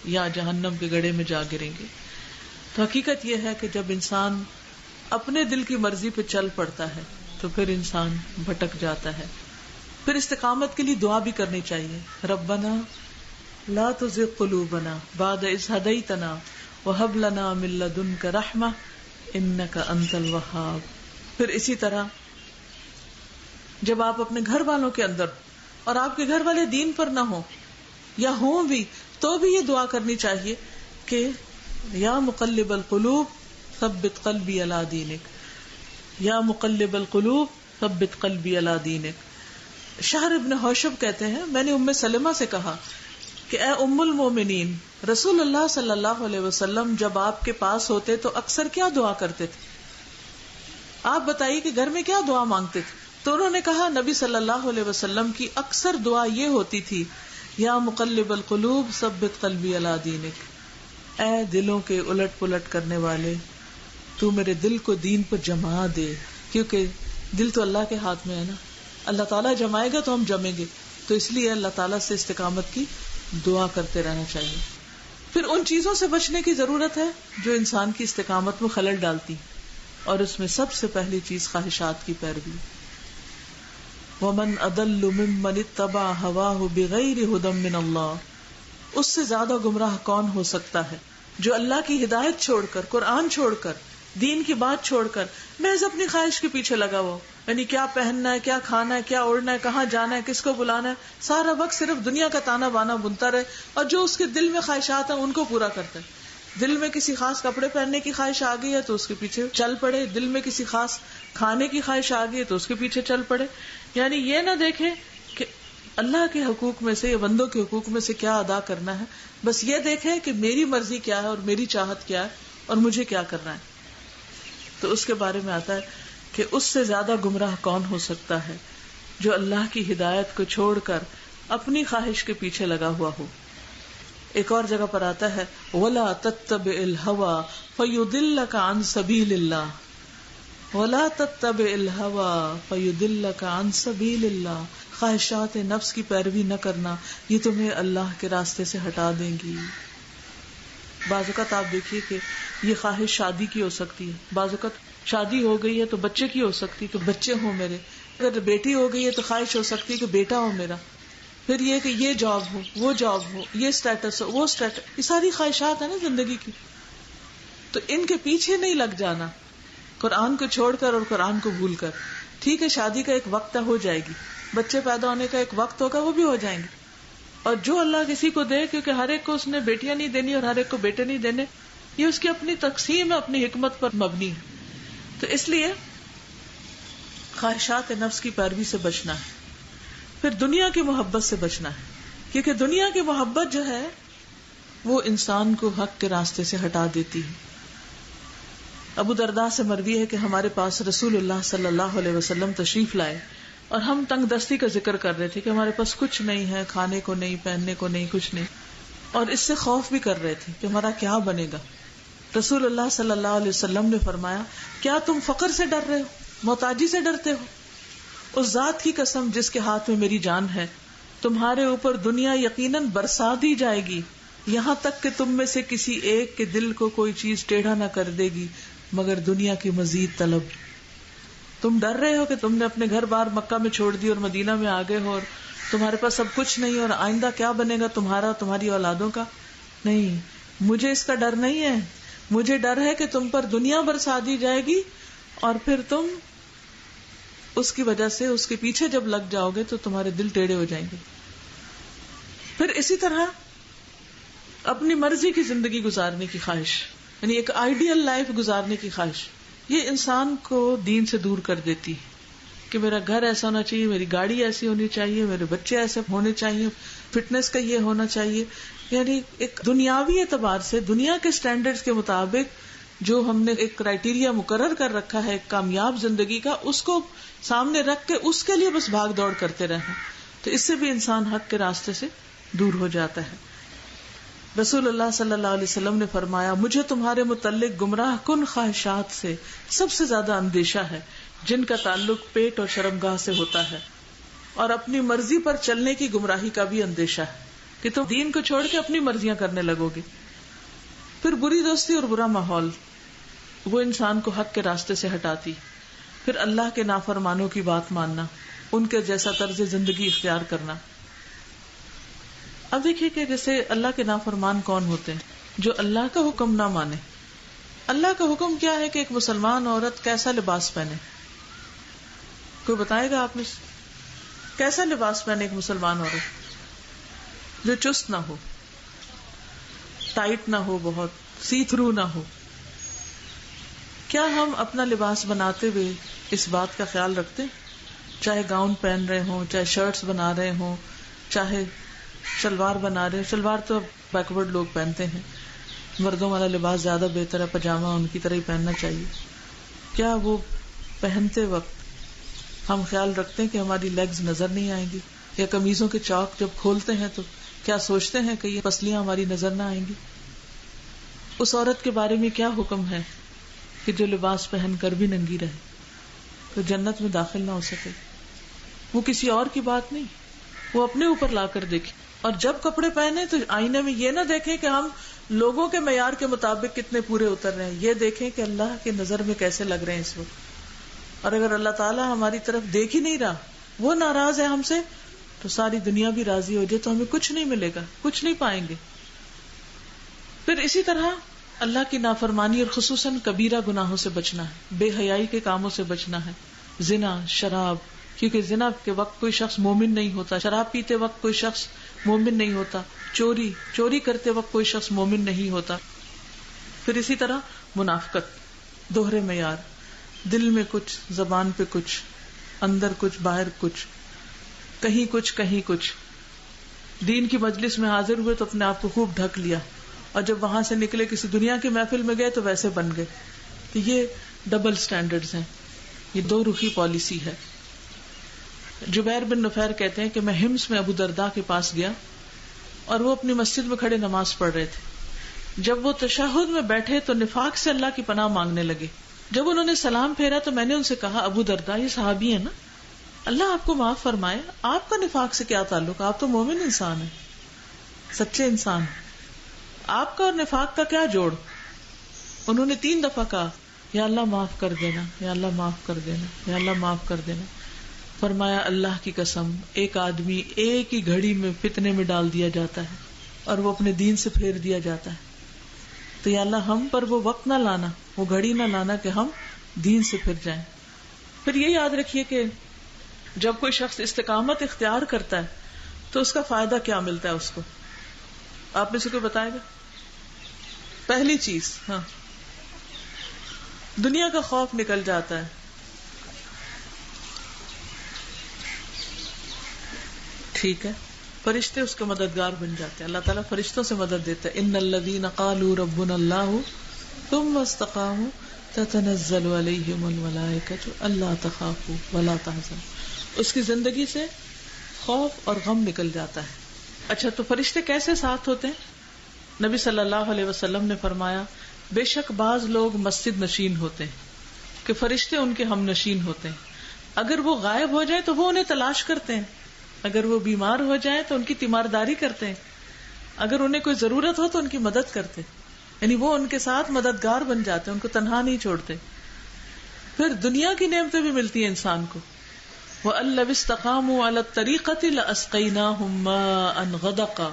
[SPEAKER 1] یا جہنم کے گڑھے میں جا گریں گے. تو حقیقت یہ ہے کہ جب انسان اپنے دل کی مرضی پہ چل پڑتا ہے تو پھر انسان بھٹک جاتا ہے. پھر استقامت کے لیے دعا بھی کرنی چاہیے. ربنا لا تزغ قلوبنا بعد اذ ہدیتنا وہب لنا من لدنک رحمہ انک انت الوہاب. پھر اسی طرح جب آپ اپنے گھر والوں کے اندر اور آپ کے گھر والے دین پر نہ ہوں یا ہوں بھی تو بھی یہ دعا کرنی چاہیے کہ یا مقلب القلوب ثبت قلبی علی دینک، یا مقلب القلوب ثبت قلبی علی دینک. شہر ابن حوشب کہتے ہیں میں نے ام سلمہ سے کہا کہ اے ام المومنین، رسول اللہ صلی اللہ علیہ وسلم جب آپ کے پاس ہوتے تو اکثر کیا دعا کرتے تھے؟ آپ بتائیے کہ گھر میں کیا دعا مانگتے تھے؟ تو انہوں نے کہا نبی صلی اللہ علیہ وسلم کی اکثر دعا یہ ہوتی تھی یا مقلب القلوب ثبت قلبی علی دینک، اے دلوں کے الٹ پلٹ کرنے والے تو میرے دل کو دین پر جما دے، کیونکہ دل تو اللہ کے ہاتھ میں ہے نا، اللہ تعالیٰ جمائے گا تو ہم جمیں گے، تو اس لیے اللہ تعالیٰ سے استقامت کی دعا کرتے رہنا چاہیے. پھر ان چیزوں سے بچنے کی ضرورت ہے جو انسان کی استقامت میں خلل ڈالتی، اور اس میں سب سے پہلی چیز خواہشات کی پیروی. وَمَنْ أَضَلُّ مِمَّنِ اتَّبَعَ هَوَاهُ بِغَيْرِ هُدًى مِّنَ اللَّهِ، اس سے زیادہ گمراہ کون ہو سکتا ہے جو اللہ کی ہدایت چھوڑ کر، قرآن چھوڑ کر، دین کی بات چھوڑ کر محض اپنی خواہش کے پیچھے لگا ہوا، یعنی کیا پہننا ہے، کیا کھانا ہے، کیا اوڑھنا ہے، کہاں جانا ہے، کس کو بلانا ہے، سارا وقت صرف دنیا کا تانا بانا بنتا رہے، اور جو اس کے دل میں خواہشات ہیں ان کو پورا کرتا ہے. دل میں کسی خاص کپڑے پہننے کی خواہش آ گئی ہے تو اس کے پیچھے چل پڑے، دل میں کسی خاص کھانے کی خواہش آ گئی ہے تو اس کے پیچھے چل پڑے. یعنی یہ نہ دیکھیں کہ اللہ کے حقوق میں سے یا بندوں کے حقوق میں سے کیا ادا کرنا ہے، بس یہ دیکھیں کہ میری مرضی کیا ہے اور میری چاہت کیا ہے اور مجھے کیا کرنا ہے. تو اس کے بارے میں آتا ہے کہ اس سے زیادہ گمراہ کون ہو سکتا ہے جو اللہ کی ہدایت کو چھوڑ کر اپنی خواہش کے پیچھے لگا ہوا ہو. ایک اور جگہ پر آتا ہے وَلَا تَتَّبِعِ الْهَوَىٰ فَيُضِلَّكَ عَن سَبِيلِ اللَّهِ، وَلَا تَتَّبِعِ الْهَوَىٰ فَيُضِلَّكَ عَن سَبِيلِ اللَّهِ، خواہشات نفس کی پیروی نہ کرنا، یہ تمہیں اللہ کے راستے سے ہٹا دیں گی. بعض اوقات آپ دیکھیے کہ یہ خواہش شادی کی ہو سکتی ہے، بعض اوقات شادی ہو گئی ہے تو بچے کی ہو سکتی ہے کہ بچے ہوں میرے، اگر بیٹی ہو گئی ہے تو خواہش ہو سکتی ہے کہ بیٹا ہو میرا، پھر یہ کہ یہ جاب ہو، وہ جاب ہو، یہ اسٹیٹس ہو، وہ اسٹیٹس، یہ ساری خواہشات ہیں نا زندگی کی. تو ان کے پیچھے نہیں لگ جانا قرآن کو چھوڑ کر اور قرآن کو بھول کر. ٹھیک ہے شادی کا ایک وقت ہو جائے گی، بچے پیدا ہونے کا ایک وقت ہوگا، وہ بھی ہو جائیں گے، اور جو اللہ کسی کو دے، کیونکہ ہر ایک کو اس نے بیٹیاں نہیں دینی اور ہر ایک کو بیٹے نہیں دینے، یہ اس کی اپنی تقسیم ہے، اپنی حکمت پر مبنی ہے. تو اس لیے خواہشات نفس کی پیروی سے بچنا ہے. پھر دنیا کی محبت سے بچنا ہے، کیونکہ دنیا کی محبت جو ہے وہ انسان کو حق کے راستے سے ہٹا دیتی ہے. ابو درداء سے مروی ہے کہ ہمارے پاس رسول اللہ صلی اللہ علیہ وسلم تشریف لائے اور ہم تنگ دستی کا ذکر کر رہے تھے کہ ہمارے پاس کچھ نہیں ہے، کھانے کو نہیں، پہننے کو نہیں، کچھ نہیں، اور اس سے خوف بھی کر رہے تھے کہ ہمارا کیا بنے گا. رسول اللہ صلی اللہ علیہ وسلم نے فرمایا کیا تم فقر سے ڈر رہے ہو، محتاجی سے ڈرتے ہو؟ اس ذات کی قسم جس کے ہاتھ میں میری جان ہے، تمہارے اوپر دنیا یقیناً برسا دی جائے گی، یہاں تک کہ تم میں سے کسی ایک کے دل کو کوئی چیز ٹیڑھا نہ کر دے گی مگر دنیا کی مزید طلب. تم ڈر رہے ہو کہ تم نے اپنے گھر بار مکہ میں چھوڑ دی اور مدینہ میں آ گئے ہو اور تمہارے پاس سب کچھ نہیں اور آئندہ کیا بنے گا تمہارا، تمہاری اولادوں کا. نہیں، مجھے اس کا ڈر نہیں ہے، مجھے ڈر ہے کہ تم پر دنیا برسا دی جائے گی اور پھر تم اس کی وجہ سے اس کے پیچھے جب لگ جاؤ گے تو تمہارے دل ٹیڑھے ہو جائیں گے. پھر اسی طرح اپنی مرضی کی زندگی گزارنے کی خواہش، یعنی ایک آئیڈیل لائف گزارنے کی خواہش، یہ انسان کو دین سے دور کر دیتی ہے کہ میرا گھر ایسا ہونا چاہیے، میری گاڑی ایسی ہونی چاہیے، میرے بچے ایسے ہونے چاہیے، فٹنس کا یہ ہونا چاہیے. یعنی ایک دنیاوی اعتبار سے دنیا کے سٹینڈرڈز کے مطابق جو ہم نے ایک کرائیٹیریا مقرر کر رکھا ہے ایک کامیاب زندگی کا، اس کو سامنے رکھ کے اس کے لیے بس بھاگ دوڑ کرتے رہنا، تو اس سے بھی انسان حق کے راستے سے دور ہو جاتا ہے. رسول اللہ صلی اللہ علیہ وسلم نے فرمایا مجھے تمہارے متعلق گمراہ کن خواہشات سے سب سے زیادہ اندیشہ ہے جن کا تعلق پیٹ اور شرمگاہ سے ہوتا ہے، اور اپنی مرضی پر چلنے کی گمراہی کا بھی اندیشہ ہے کہ تم دین کو چھوڑ کے اپنی مرضیاں کرنے لگو گے. پھر بری دوستی اور برا ماحول وہ انسان کو حق کے راستے سے ہٹاتی. پھر اللہ کے نافرمانوں کی بات ماننا، ان کے جیسا طرز زندگی اختیار کرنا. اب دیکھیے کہ جیسے اللہ کے نافرمان کون ہوتے ہیں؟ جو اللہ کا حکم نہ مانے. اللہ کا حکم کیا ہے کہ ایک مسلمان عورت کیسا لباس پہنے. کوئی بتائے گا آپ نے کیسا لباس پہنے ایک مسلمان عورت جو چست نہ ہو، ٹائٹ نہ ہو، بہت سی تھرو نہ ہو؟ کیا ہم اپنا لباس بناتے ہوئے اس بات کا خیال رکھتے ہیں؟ چاہے گاؤن پہن رہے ہوں، چاہے شرٹس بنا رہے ہوں، چاہے شلوار بنا رہے ہوں. شلوار تو بیکورڈ لوگ پہنتے ہیں، مردوں والا لباس زیادہ بہتر ہے، پاجامہ ان کی طرح ہی پہننا چاہیے. کیا وہ پہنتے وقت ہم خیال رکھتے ہیں کہ ہماری لیگز نظر نہیں آئیں گی؟ یا قمیضوں کے چاک جب کھولتے ہیں تو کیا سوچتے ہیں کہ یہ پسلیاں ہماری نظر نہ آئیں گی؟ اس عورت کے بارے میں کیا حکم ہے کہ جو لباس پہن کر بھی ننگی رہے تو جنت میں داخل نہ ہو سکے؟ وہ کسی اور کی بات نہیں، وہ اپنے اوپر لا کر دیکھے. اور جب کپڑے پہنے تو آئینے میں یہ نہ دیکھیں کہ ہم لوگوں کے معیار کے مطابق کتنے پورے اتر رہے ہیں، یہ دیکھیں کہ اللہ کی نظر میں کیسے لگ رہے ہیں اس وقت. اور اگر اللہ تعالیٰ ہماری طرف دیکھ ہی نہیں رہا، وہ ناراض ہے ہم سے، تو ساری دنیا بھی راضی ہو جائے تو ہمیں کچھ نہیں ملے گا، کچھ نہیں پائیں گے. پھر اسی طرح اللہ کی نافرمانی اور خصوصاً کبیرہ گناہوں سے بچنا ہے، بے حیائی کے کاموں سے بچنا ہے، زنا، شراب، کیونکہ زنا کے وقت کوئی شخص مومن نہیں ہوتا، شراب پیتے وقت کوئی شخص مومن نہیں ہوتا، چوری کرتے وقت کوئی شخص مومن نہیں ہوتا. پھر اسی طرح منافقت، دوہرے معیار، دل میں کچھ، زبان پہ کچھ، اندر کچھ، باہر کچھ، کہیں کچھ کہیں کچھ. دین کی مجلس میں حاضر ہوئے تو اپنے آپ کو خوب ڈھک لیا، اور جب وہاں سے نکلے کسی دنیا کی محفل میں گئے تو ویسے بن گئے. کہ یہ ڈبل سٹینڈرڈز ہیں، یہ دو رخی پالیسی ہے. جبیر بن نفیر کہتے ہیں کہ میں ہمس میں ابو درداء کے پاس گیا اور وہ اپنی مسجد میں کھڑے نماز پڑھ رہے تھے. جب وہ تشہد میں بیٹھے تو نفاق سے اللہ کی پناہ مانگنے لگے. جب انہوں نے سلام پھیرا تو میں نے ان سے کہا، ابو درداء یہ صحابی ہے نا، اللہ آپ کو معاف فرمائے، آپ کا نفاق سے کیا تعلق؟ آپ تو مومن انسان ہیں، سچے انسان ہیں، آپ کا اور نفاق کا کیا جوڑ؟ انہوں نے 3 دفعہ کہا، یا اللہ معاف کر دینا، یا اللہ معاف کر دینا، یا اللہ معاف کر دینا. فرمایا اللہ کی قسم، ایک آدمی ایک ہی گھڑی میں فتنے میں ڈال دیا جاتا ہے اور وہ اپنے دین سے پھیر دیا جاتا ہے. تو یا اللہ ہم پر وہ وقت نہ لانا، وہ گھڑی نہ لانا کہ ہم دین سے پھر جائیں. پھر یہ یاد رکھیے کہ جب کوئی شخص استقامت اختیار کرتا ہے تو اس کا فائدہ کیا ملتا ہے اس کو؟ آپ میں سے کوئی بتائے گا؟ پہلی چیز، ہاں، دنیا کا خوف نکل جاتا ہے. ٹھیک ہے، فرشتے اس کے مددگار بن جاتے ہیں. اللہ تعالیٰ فرشتوں سے مدد دیتا ہے. ان الذین قالوا ربنا اللہ ثم استقاموا تتنزل علیہم الملائکۃ الا تخافوا ولا تحزنوا. اس کی زندگی سے خوف اور غم نکل جاتا ہے. اچھا، تو فرشتے کیسے ساتھ ہوتے ہیں؟ نبی صلی اللہ علیہ وسلم نے فرمایا، بے شک بعض لوگ مسجد نشین ہوتے ہیں کہ فرشتے ان کے ہم نشین ہوتے ہیں. اگر وہ غائب ہو جائے تو وہ انہیں تلاش کرتے ہیں، اگر وہ بیمار ہو جائیں تو ان کی تیمارداری کرتے ہیں، اگر انہیں کوئی ضرورت ہو تو ان کی مدد کرتے، یعنی وہ ان کے ساتھ مددگار بن جاتے ہیں، ان کو تنہا نہیں چھوڑتے. پھر دنیا کی نعمتیں بھی ملتی ہیں انسان کو. وَأَن لَّوِ اسْتَقَامُوا عَلَى الطَّرِيقَةِ لَأَسْقَيْنَاهُم مَّاءً غَدَقًا.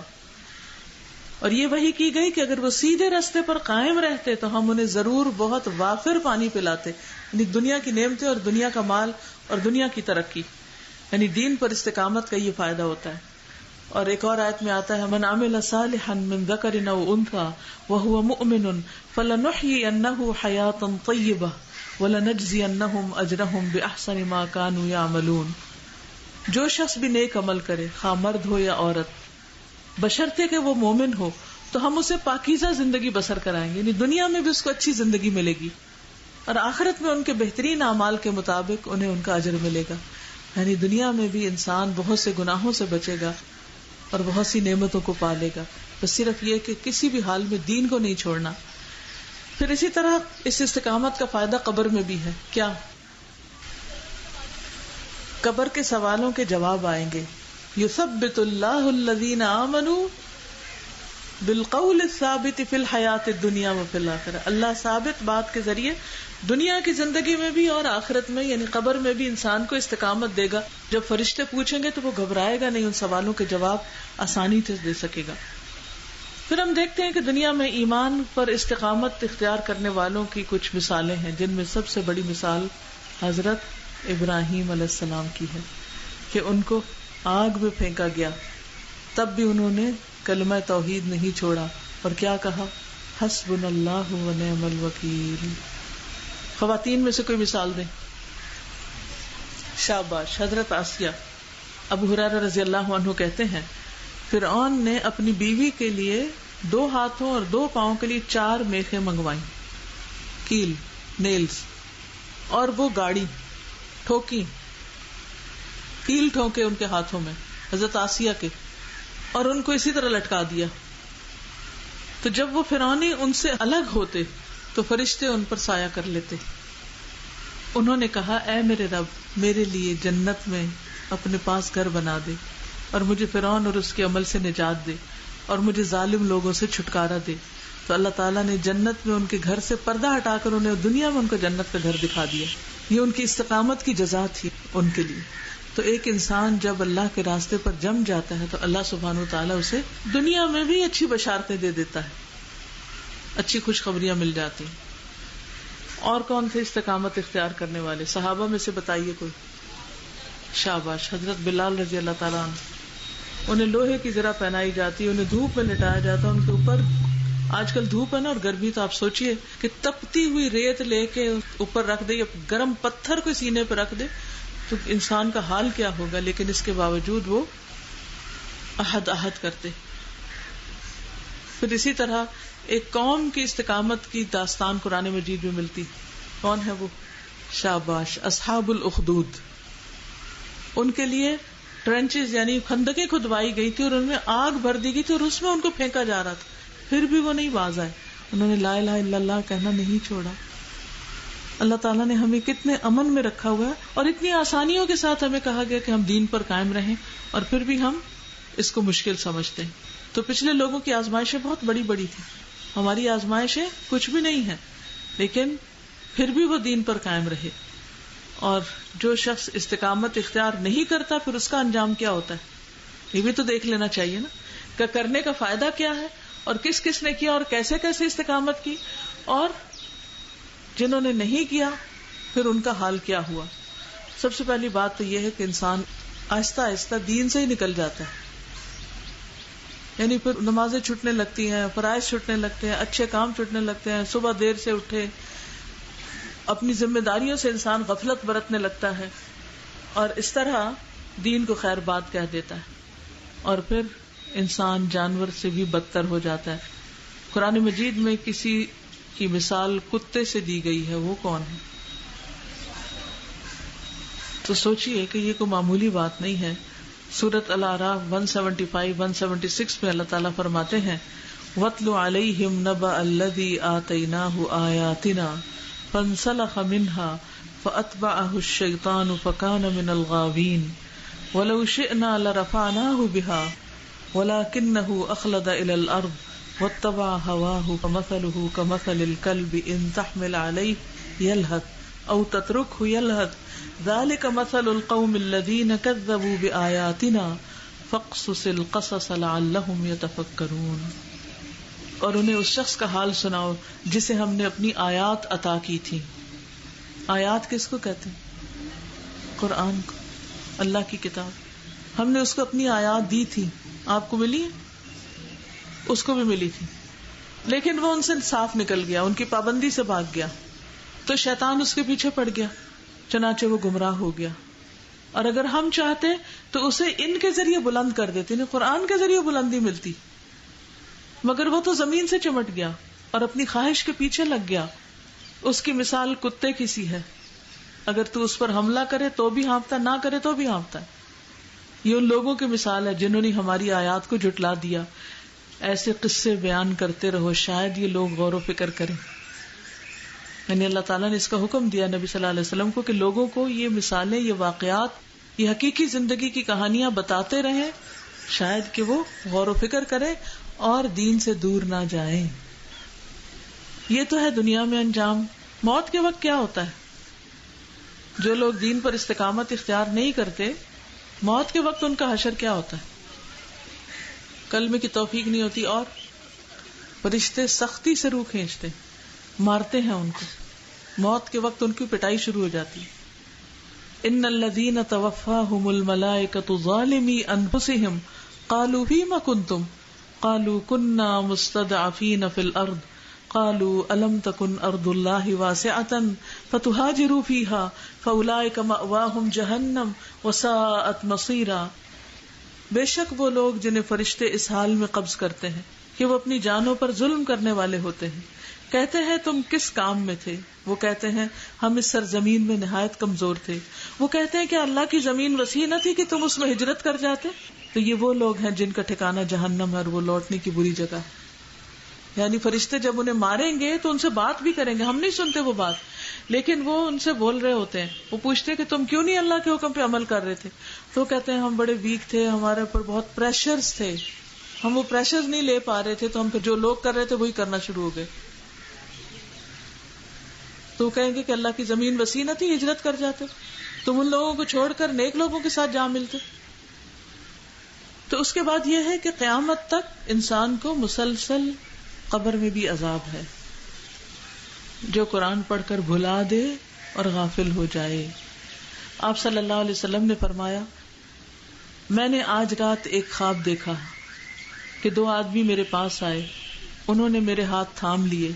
[SPEAKER 1] اور یہ وحی کی گئی کہ اگر وہ سیدھے راستے پر قائم رہتے تو ہم انہیں ضرور بہت وافر پانی پلاتے. یعنی دنیا کی نعمتیں اور دنیا کا مال اور دنیا کی ترقی، یعنی دین پر استقامت کا یہ فائدہ ہوتا ہے. اور ایک اور آیت میں آتا ہے، من عمل صالحا من ذکر او انثى وهو مؤمن فلنحيينه حیاتا طیبہ ولنجزینہم اجرہم باحسن ما كانوا يعملون. جو شخص بھی نیک عمل کرے، خواہ مرد ہو یا عورت، بشرطے کہ وہ مومن ہو، تو ہم اسے پاکیزہ زندگی بسر کرائیں گے. یعنی دنیا میں بھی اس کو اچھی زندگی ملے گی اور آخرت میں ان کے بہترین اعمال کے مطابق انہیں ان کا اجر ملے گا. یعنی دنیا میں بھی انسان بہت سے گناہوں سے بچے گا اور بہت سی نعمتوں کو پالے گا، بس صرف یہ کہ کسی بھی حال میں دین کو نہیں چھوڑنا. پھر اسی طرح اس استقامت کا فائدہ قبر میں بھی ہے. کیا؟ قبر کے سوالوں کے جواب آئیں گے. یثبت اللہ الذین آمنوا بالقول الثابت فی الحیات الدنیا وفی الآخرہ. اللہ ثابت بات کے ذریعے دنیا کی زندگی میں بھی اور آخرت میں یعنی قبر میں بھی انسان کو استقامت دے گا. جب فرشتے پوچھیں گے تو وہ گھبرائے گا نہیں، ان سوالوں کے جواب آسانی سے دے سکے گا. پھر ہم دیکھتے ہیں کہ دنیا میں ایمان پر استقامت اختیار کرنے والوں کی کچھ مثالیں ہیں، جن میں سب سے بڑی مثال حضرت ابراہیم علیہ السلام کی ہے کہ ان کو آگ میں پھینکا گیا، تب بھی انہوں نے کلمہ توحید نہیں چھوڑا اور کیا کہا، حسبنا اللہ و نعم الوکیل. خواتین میں سے کوئی مثال دیں. شاباش. حضرت آسیہ. ابو ہریرہ رضی اللہ عنہ کہتے ہیں فرعون نے اپنی بیوی کے لیے 2 ہاتھوں اور 2 پاؤں کے لیے 4 میخیں منگوائیں، کیل، نیلز، اور وہ گاڑی ٹھوکی، کیل ٹھونکے ان کے ہاتھوں میں حضرت آسیہ کے، اور ان کو اسی طرح لٹکا دیا. تو جب وہ فرعونی ان سے الگ ہوتے تو فرشتے ان پر سایہ کر لیتے. انہوں نے کہا اے میرے رب، میرے لیے جنت میں اپنے پاس گھر بنا دے اور مجھے فرعون اور اس کے عمل سے نجات دے اور مجھے ظالم لوگوں سے چھٹکارا دے. تو اللہ تعالیٰ نے جنت میں ان کے گھر سے پردہ ہٹا کر انہیں دنیا میں ان کو جنت کا گھر دکھا دیا. یہ ان کی استقامت کی جزا تھی ان کے لیے. تو ایک انسان جب اللہ کے راستے پر جم جاتا ہے تو اللہ سبحانہ وتعالیٰ اسے دنیا میں بھی اچھی بشارتیں دے دیتا ہے، اچھی خوشخبریاں مل جاتی ہیں. اور کون تھے استقامت اختیار کرنے والے صحابہ میں سے؟ بتائیے کوئی. شاباش. حضرت بلال رضی اللہ تعالیٰ عنہ. انہیں لوہے کی زرہ پہنائی جاتی، انہیں دھوپ میں لٹایا جاتا، ان کے اوپر آج کل دھوپ ہے نا اور گرمی، تو آپ سوچئے کہ تپتی ہوئی ریت لے کے اوپر رکھ دے یا گرم پتھر کو سینے پہ رکھ دے تو انسان کا حال کیا ہوگا. لیکن اس کے باوجود وہ عہد کرتے. پھر اسی طرح ایک قوم کی استقامت کی داستان قرآن مجید میں ملتی. کون ہے وہ؟ شاباش. اصحاب الاخدود. ان کے لیے ٹرنچز یعنی خندقیں کھدوائی گئی تھی اور ان میں آگ بھر دی گئی تھی اور اس میں ان کو پھینکا جا رہا تھا، پھر بھی وہ نہیں باز آئے. انہوں نے لا الہ الا اللہ کہنا نہیں چھوڑا. اللہ تعالیٰ نے ہمیں کتنے امن میں رکھا ہوا ہے اور اتنی آسانیوں کے ساتھ ہمیں کہا گیا کہ ہم دین پر قائم رہیں، اور پھر بھی ہم اس کو مشکل سمجھتے ہیں. تو پچھلے لوگوں کی آزمائشیں بہت بڑی بڑی تھی، ہماری آزمائشیں کچھ بھی نہیں ہیں، لیکن پھر بھی وہ دین پر قائم رہے. اور جو شخص استقامت اختیار نہیں کرتا پھر اس کا انجام کیا ہوتا ہے، یہ بھی تو دیکھ لینا چاہیے نا کہ کرنے کا فائدہ کیا ہے اور کس کس نے کیا اور کیسے کیسے استقامت کی، اور جنہوں نے نہیں کیا پھر ان کا حال کیا ہوا. سب سے پہلی بات تو یہ ہے کہ انسان آہستہ آہستہ دین سے ہی نکل جاتا ہے، یعنی پھر نمازیں چھوٹنے لگتی ہیں، فرائض چھوٹنے لگتے ہیں، اچھے کام چھوٹنے لگتے ہیں، صبح دیر سے اٹھے، اپنی ذمہ داریوں سے انسان غفلت برتنے لگتا ہے اور اس طرح دین کو خیر بات کہہ دیتا ہے، اور پھر انسان جانور سے بھی بدتر ہو جاتا ہے. قرآن مجید میں کسی کی مثال کتے سے دی گئی ہے، وہ کون ہے؟ تو سوچئے کہ یہ کوئی معمولی بات نہیں ہے. سورۃ الاعراف 175 176 میں اللہ تعالیٰ فرماتے ہیں وَاتْلُ عَلَيْهِمْ نَبَأَ الَّذِي آتَيْنَاهُ آيَاتِنَا فَانْسَلَخَ مِنْهَا فَأَتْبَعَهُ الشَّيْطَانُ فَكَانَ مِنَ الْغَاوِينَ وَلَوْ شِئْنَا لَرَفَعْنَاهُ بِهَا وَلَكِنَّهُ أَخْلَدَ إِلَى الْأَرْضِ وَاتَّبَعَ هَوَاهُ فَمَثَلُهُ كَمَثَلِ الْكَلْبِ إِنْ تَحْمِلْ عَلَيْهِ يَلْهَثْ أَوْ تَتْرُكْهُ يَلْهَث ذَلِكَ مَثَلُ الْقَوْمِ الَّذِينَ كَذَّبُوا بِآيَاتِنَا فَاقْصُصِ الْقَصَصَ لَعَلَّهُمْ يَتَفَكَّرُونَ. اور انہیں اس شخص کا حال سناؤ جسے ہم نے اپنی آیات عطا کی تھی. آیات کس کو کہتے ہیں؟ قرآن کو، اللہ کی کتاب. ہم نے اس کو اپنی آیات دی تھی. آپ کو ملی؟ اس کو بھی ملی تھی، لیکن وہ ان سے صاف نکل گیا، ان کی پابندی سے بھاگ گیا، تو شیطان اس کے پیچھے پڑ گیا، چنانچہ وہ گمراہ ہو گیا. اور اگر ہم چاہتے تو اسے ان کے ذریعے بلند کر دیتے، نہیں قرآن کے ذریعے بلندی ملتی، مگر وہ تو زمین سے چمٹ گیا اور اپنی خواہش کے پیچھے لگ گیا. اس کی مثال کتے کی سی ہے، اگر تو اس پر حملہ کرے تو بھی ہانپتا، نہ کرے تو بھی ہانپتا ہے. یہ ان لوگوں کی مثال ہے جنہوں نے ہماری آیات کو جھٹلا دیا. ایسے قصے بیان کرتے رہو، شاید یہ لوگ غور و فکر کریں. یعنی اللہ تعالیٰ نے اس کا حکم دیا نبی صلی اللہ علیہ وسلم کو کہ لوگوں کو یہ مثالیں، یہ واقعات، یہ حقیقی زندگی کی کہانیاں بتاتے رہیں، شاید کہ وہ غور و فکر کریں اور دین سے دور نہ جائیں. یہ تو ہے دنیا میں انجام. موت کے وقت کیا ہوتا ہے؟ جو لوگ دین پر استقامت اختیار نہیں کرتے، موت کے وقت ان کا حشر کیا ہوتا ہے؟ کلمے کی توفیق نہیں ہوتی اور فرشتے سختی سے روح کھینچتے، مارتے ہیں ان کو. موت کے وقت ان کی پٹائی شروع ہو جاتی ہے. ان الذین توفاہم الملائکۃ ظالمی انفسہم قالوا فیما کنتم قالوا کنا مستضعفین فی الارض قالوا الم تکن ارض اللہ واسعۃ فتہاجروا فیہا فاولئک مأواہم جہنم وساءت مصیرا. بے شک وہ لوگ جنہیں فرشتے اس حال میں قبض کرتے ہیں کہ وہ اپنی جانوں پر ظلم کرنے والے ہوتے ہیں، کہتے ہیں تم کس کام میں تھے؟ وہ کہتے ہیں ہم اس سرزمین میں نہایت کمزور تھے. وہ کہتے ہیں کہ اللہ کی زمین وسیع نہ تھی کہ تم اس میں ہجرت کر جاتے؟ تو یہ وہ لوگ ہیں جن کا ٹھکانہ جہنم ہے اور وہ لوٹنے کی بری جگہ ہے. یعنی فرشتے جب انہیں ماریں گے تو ان سے بات بھی کریں گے، ہم نہیں سنتے وہ بات، لیکن وہ ان سے بول رہے ہوتے ہیں. وہ پوچھتے ہیں کہ تم کیوں نہیں اللہ کے حکم پہ عمل کر رہے تھے؟ تو وہ کہتے ہیں ہم بڑے ویک تھے، ہمارے اوپر بہت پریشرز تھے، ہم وہ پریشرز نہیں لے پا رہے تھے، تو ہم پھر جو لوگ کر رہے تھے وہی کرنا شروع ہو گئے. تو وہ کہیں گے کہ اللہ کی زمین وسیع نہ تھی، ہجرت کر جاتے، تم ان لوگوں کو چھوڑ کر نیک لوگوں کے ساتھ جا ملتے. تو اس کے بعد یہ ہے کہ قیامت تک انسان کو مسلسل قبر میں بھی عذاب ہے. جو قرآن پڑھ کر بھلا دے اور غافل ہو جائے. آپ صلی اللہ علیہ وسلم نے فرمایا میں نے آج رات ایک خواب دیکھا کہ 2 آدمی میرے پاس آئے، انہوں نے میرے ہاتھ تھام لیے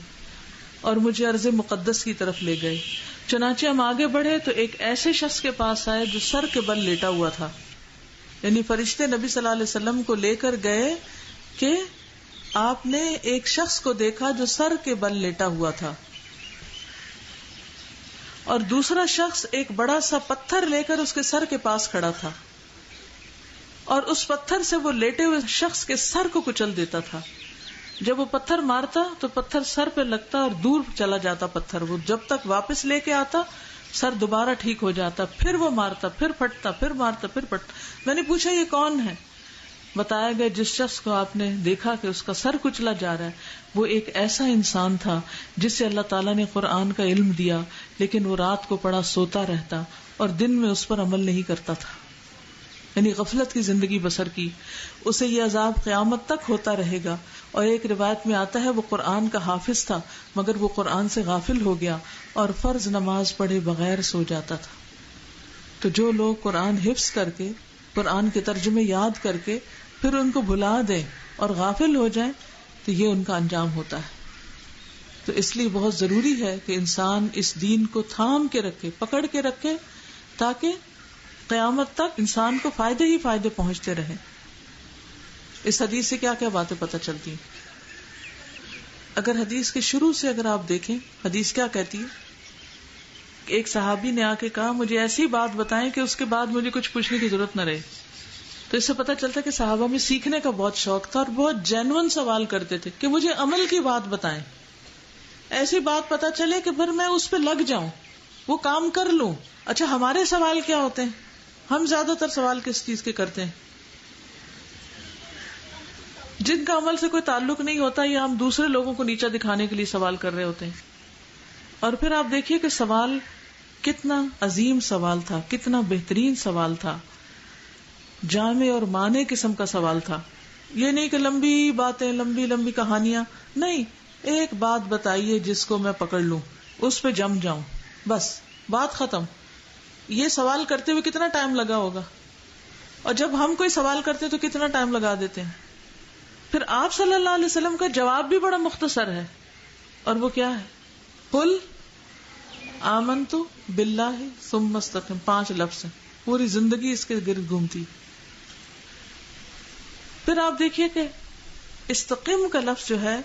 [SPEAKER 1] اور مجھے ارض مقدس کی طرف لے گئے. چنانچہ ہم آگے بڑھے تو ایک ایسے شخص کے پاس آئے جو سر کے بل لیٹا ہوا تھا. یعنی فرشتے نبی صلی اللہ علیہ وسلم کو لے کر گئے کہ آپ نے ایک شخص کو دیکھا جو سر کے بل لیٹا ہوا تھا، اور دوسرا شخص ایک بڑا سا پتھر لے کر اس کے سر کے پاس کھڑا تھا، اور اس پتھر سے وہ لیٹے ہوئے شخص کے سر کو کچل دیتا تھا. جب وہ پتھر مارتا تو پتھر سر پہ لگتا اور دور چلا جاتا پتھر. وہ جب تک واپس لے کے آتا سر دوبارہ ٹھیک ہو جاتا، پھر وہ مارتا، پھر پھٹتا، پھر مارتا، پھر پھٹتا. میں نے پوچھا یہ کون ہے؟ بتایا گیا جس شخص کو آپ نے دیکھا کہ اس کا سر کچلا جا رہا ہے وہ ایک ایسا انسان تھا جسے اللہ تعالیٰ نے قرآن کا علم دیا، لیکن وہ رات کو پڑا سوتا رہتا اور دن میں اس پر عمل نہیں کرتا تھا. یعنی غفلت کی زندگی بسر کی. اسے یہ عذاب قیامت تک ہوتا رہے گا. اور ایک روایت میں آتا ہے وہ قرآن کا حافظ تھا مگر وہ قرآن سے غافل ہو گیا اور فرض نماز پڑھے بغیر سو جاتا تھا. تو جو لوگ قرآن حفظ کر کے، قرآن کے ترجمے یاد کر کے پھر ان کو بھلا دیں اور غافل ہو جائیں تو یہ ان کا انجام ہوتا ہے. تو اس لیے بہت ضروری ہے کہ انسان اس دین کو تھام کے رکھے، پکڑ کے رکھے، تاکہ قیامت تک انسان کو فائدے ہی فائدے پہنچتے رہے. اس حدیث سے کیا کیا باتیں پتہ چلتی ہیں؟ اگر حدیث کے شروع سے اگر آپ دیکھیں، حدیث کیا کہتی ہے؟ ایک صحابی نے آ کے کہا مجھے ایسی بات بتائیں کہ اس کے بعد مجھے کچھ پوچھنے کی ضرورت نہ رہے. تو اس سے پتہ چلتا ہے کہ صحابہ میں سیکھنے کا بہت شوق تھا اور بہت جینون سوال کرتے تھے کہ مجھے عمل کی بات بتائیں، ایسی بات پتہ چلے کہ پھر میں اس پہ لگ جاؤں، وہ کام کر لوں. اچھا ہمارے سوال کیا ہوتے ہیں؟ ہم زیادہ تر سوال کس چیز کے کرتے ہیں؟ جن کا عمل سے کوئی تعلق نہیں ہوتا یا ہم دوسرے لوگوں کو نیچا دکھانے کے لیے سوال کر رہے ہوتے ہیں. اور پھر آپ دیکھیے کہ سوال کتنا عظیم سوال تھا، کتنا بہترین سوال تھا، جامع اور معنی قسم کا سوال تھا. یہ نہیں کہ لمبی باتیں، لمبی لمبی کہانیاں، نہیں، ایک بات بتائیے جس کو میں پکڑ لوں، اس پہ جم جاؤں، بس بات ختم. یہ سوال کرتے ہوئے کتنا ٹائم لگا ہوگا، اور جب ہم کوئی سوال کرتے تو کتنا ٹائم لگا دیتے ہیں. پھر آپ صلی اللہ علیہ وسلم کا جواب بھی بڑا مختصر ہے، اور وہ کیا ہے؟ قل آمنت باللہ ثم استقم. 5 لفظ ہیں، پوری زندگی اس کے گرد گھومتی. پھر آپ دیکھیے کہ استقم کا لفظ جو ہے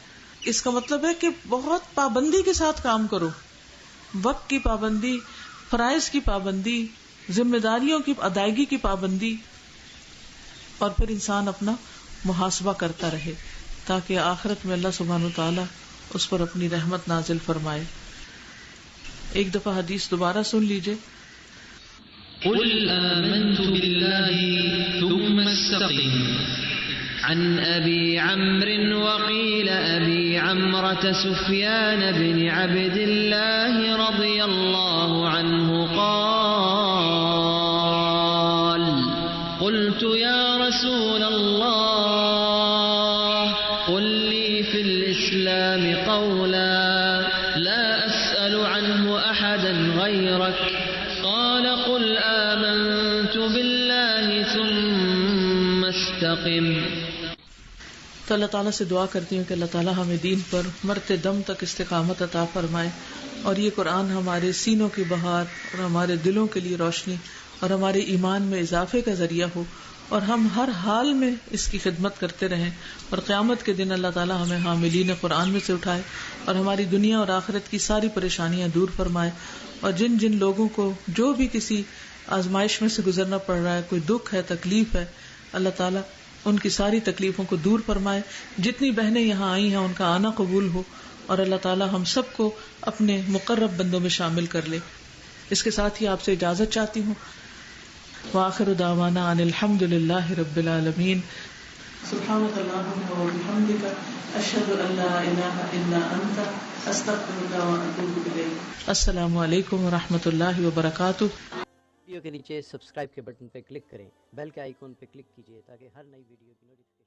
[SPEAKER 1] اس کا مطلب ہے کہ بہت پابندی کے ساتھ کام کرو، وقت کی پابندی، فرائض کی پابندی، ذمہ داریوں کی ادائیگی کی پابندی. اور پھر انسان اپنا محاسبہ کرتا رہے تاکہ آخرت میں اللہ سبحانہ وتعالی اس پر اپنی رحمت نازل فرمائے. ایک دفعہ حدیث دوبارہ سن لیجئے.
[SPEAKER 2] قل آمنت بالله ثم استقم عن أبي عمرو وقيل أبي عمرة سفيان بن عبد الله رضي الله عنه قال قلت يا رسول الله قل لي في الإسلام قولا لا أسأل عنه أحدا غيرك قال قل استقم.
[SPEAKER 1] تو اللہ تعالیٰ سے دعا کرتی ہوں کہ اللہ تعالیٰ ہمیں دین پر مرتے دم تک استقامت عطا فرمائے، اور یہ قرآن ہمارے سینوں کی بہار اور ہمارے دلوں کے لیے روشنی اور ہمارے ایمان میں اضافے کا ذریعہ ہو، اور ہم ہر حال میں اس کی خدمت کرتے رہیں، اور قیامت کے دن اللہ تعالیٰ ہمیں حاملین قرآن میں سے اٹھائے اور ہماری دنیا اور آخرت کی ساری پریشانیاں دور فرمائے، اور جن جن لوگوں کو جو بھی کسی آزمائش میں سے گزرنا پڑ رہا ہے، کوئی دکھ ہے، تکلیف ہے، اللہ تعالیٰ ان کی ساری تکلیفوں کو دور فرمائے. جتنی بہنیں یہاں آئی ہیں ان کا آنا قبول ہو، اور اللہ تعالیٰ ہم سب کو اپنے مقرب بندوں میں شامل کر لے. اس کے ساتھ ہی آپ سے اجازت چاہتی ہوں. وآخر دعوانا ان الحمد للہ رب العالمین. سبحانک اللہم وبحمدک، اشہد ان لا الہ الا انت، استغفرک واتوب الیک. السلام علیکم ورحمۃ اللہ وبرکاتہ.
[SPEAKER 3] ویڈیو کے نیچے سبسکرائب کے بٹن پہ کلک کریں، بیل کے آئیکن پہ کلک کیجیے تاکہ ہر نئی ویڈیو کی نوٹیفکیشن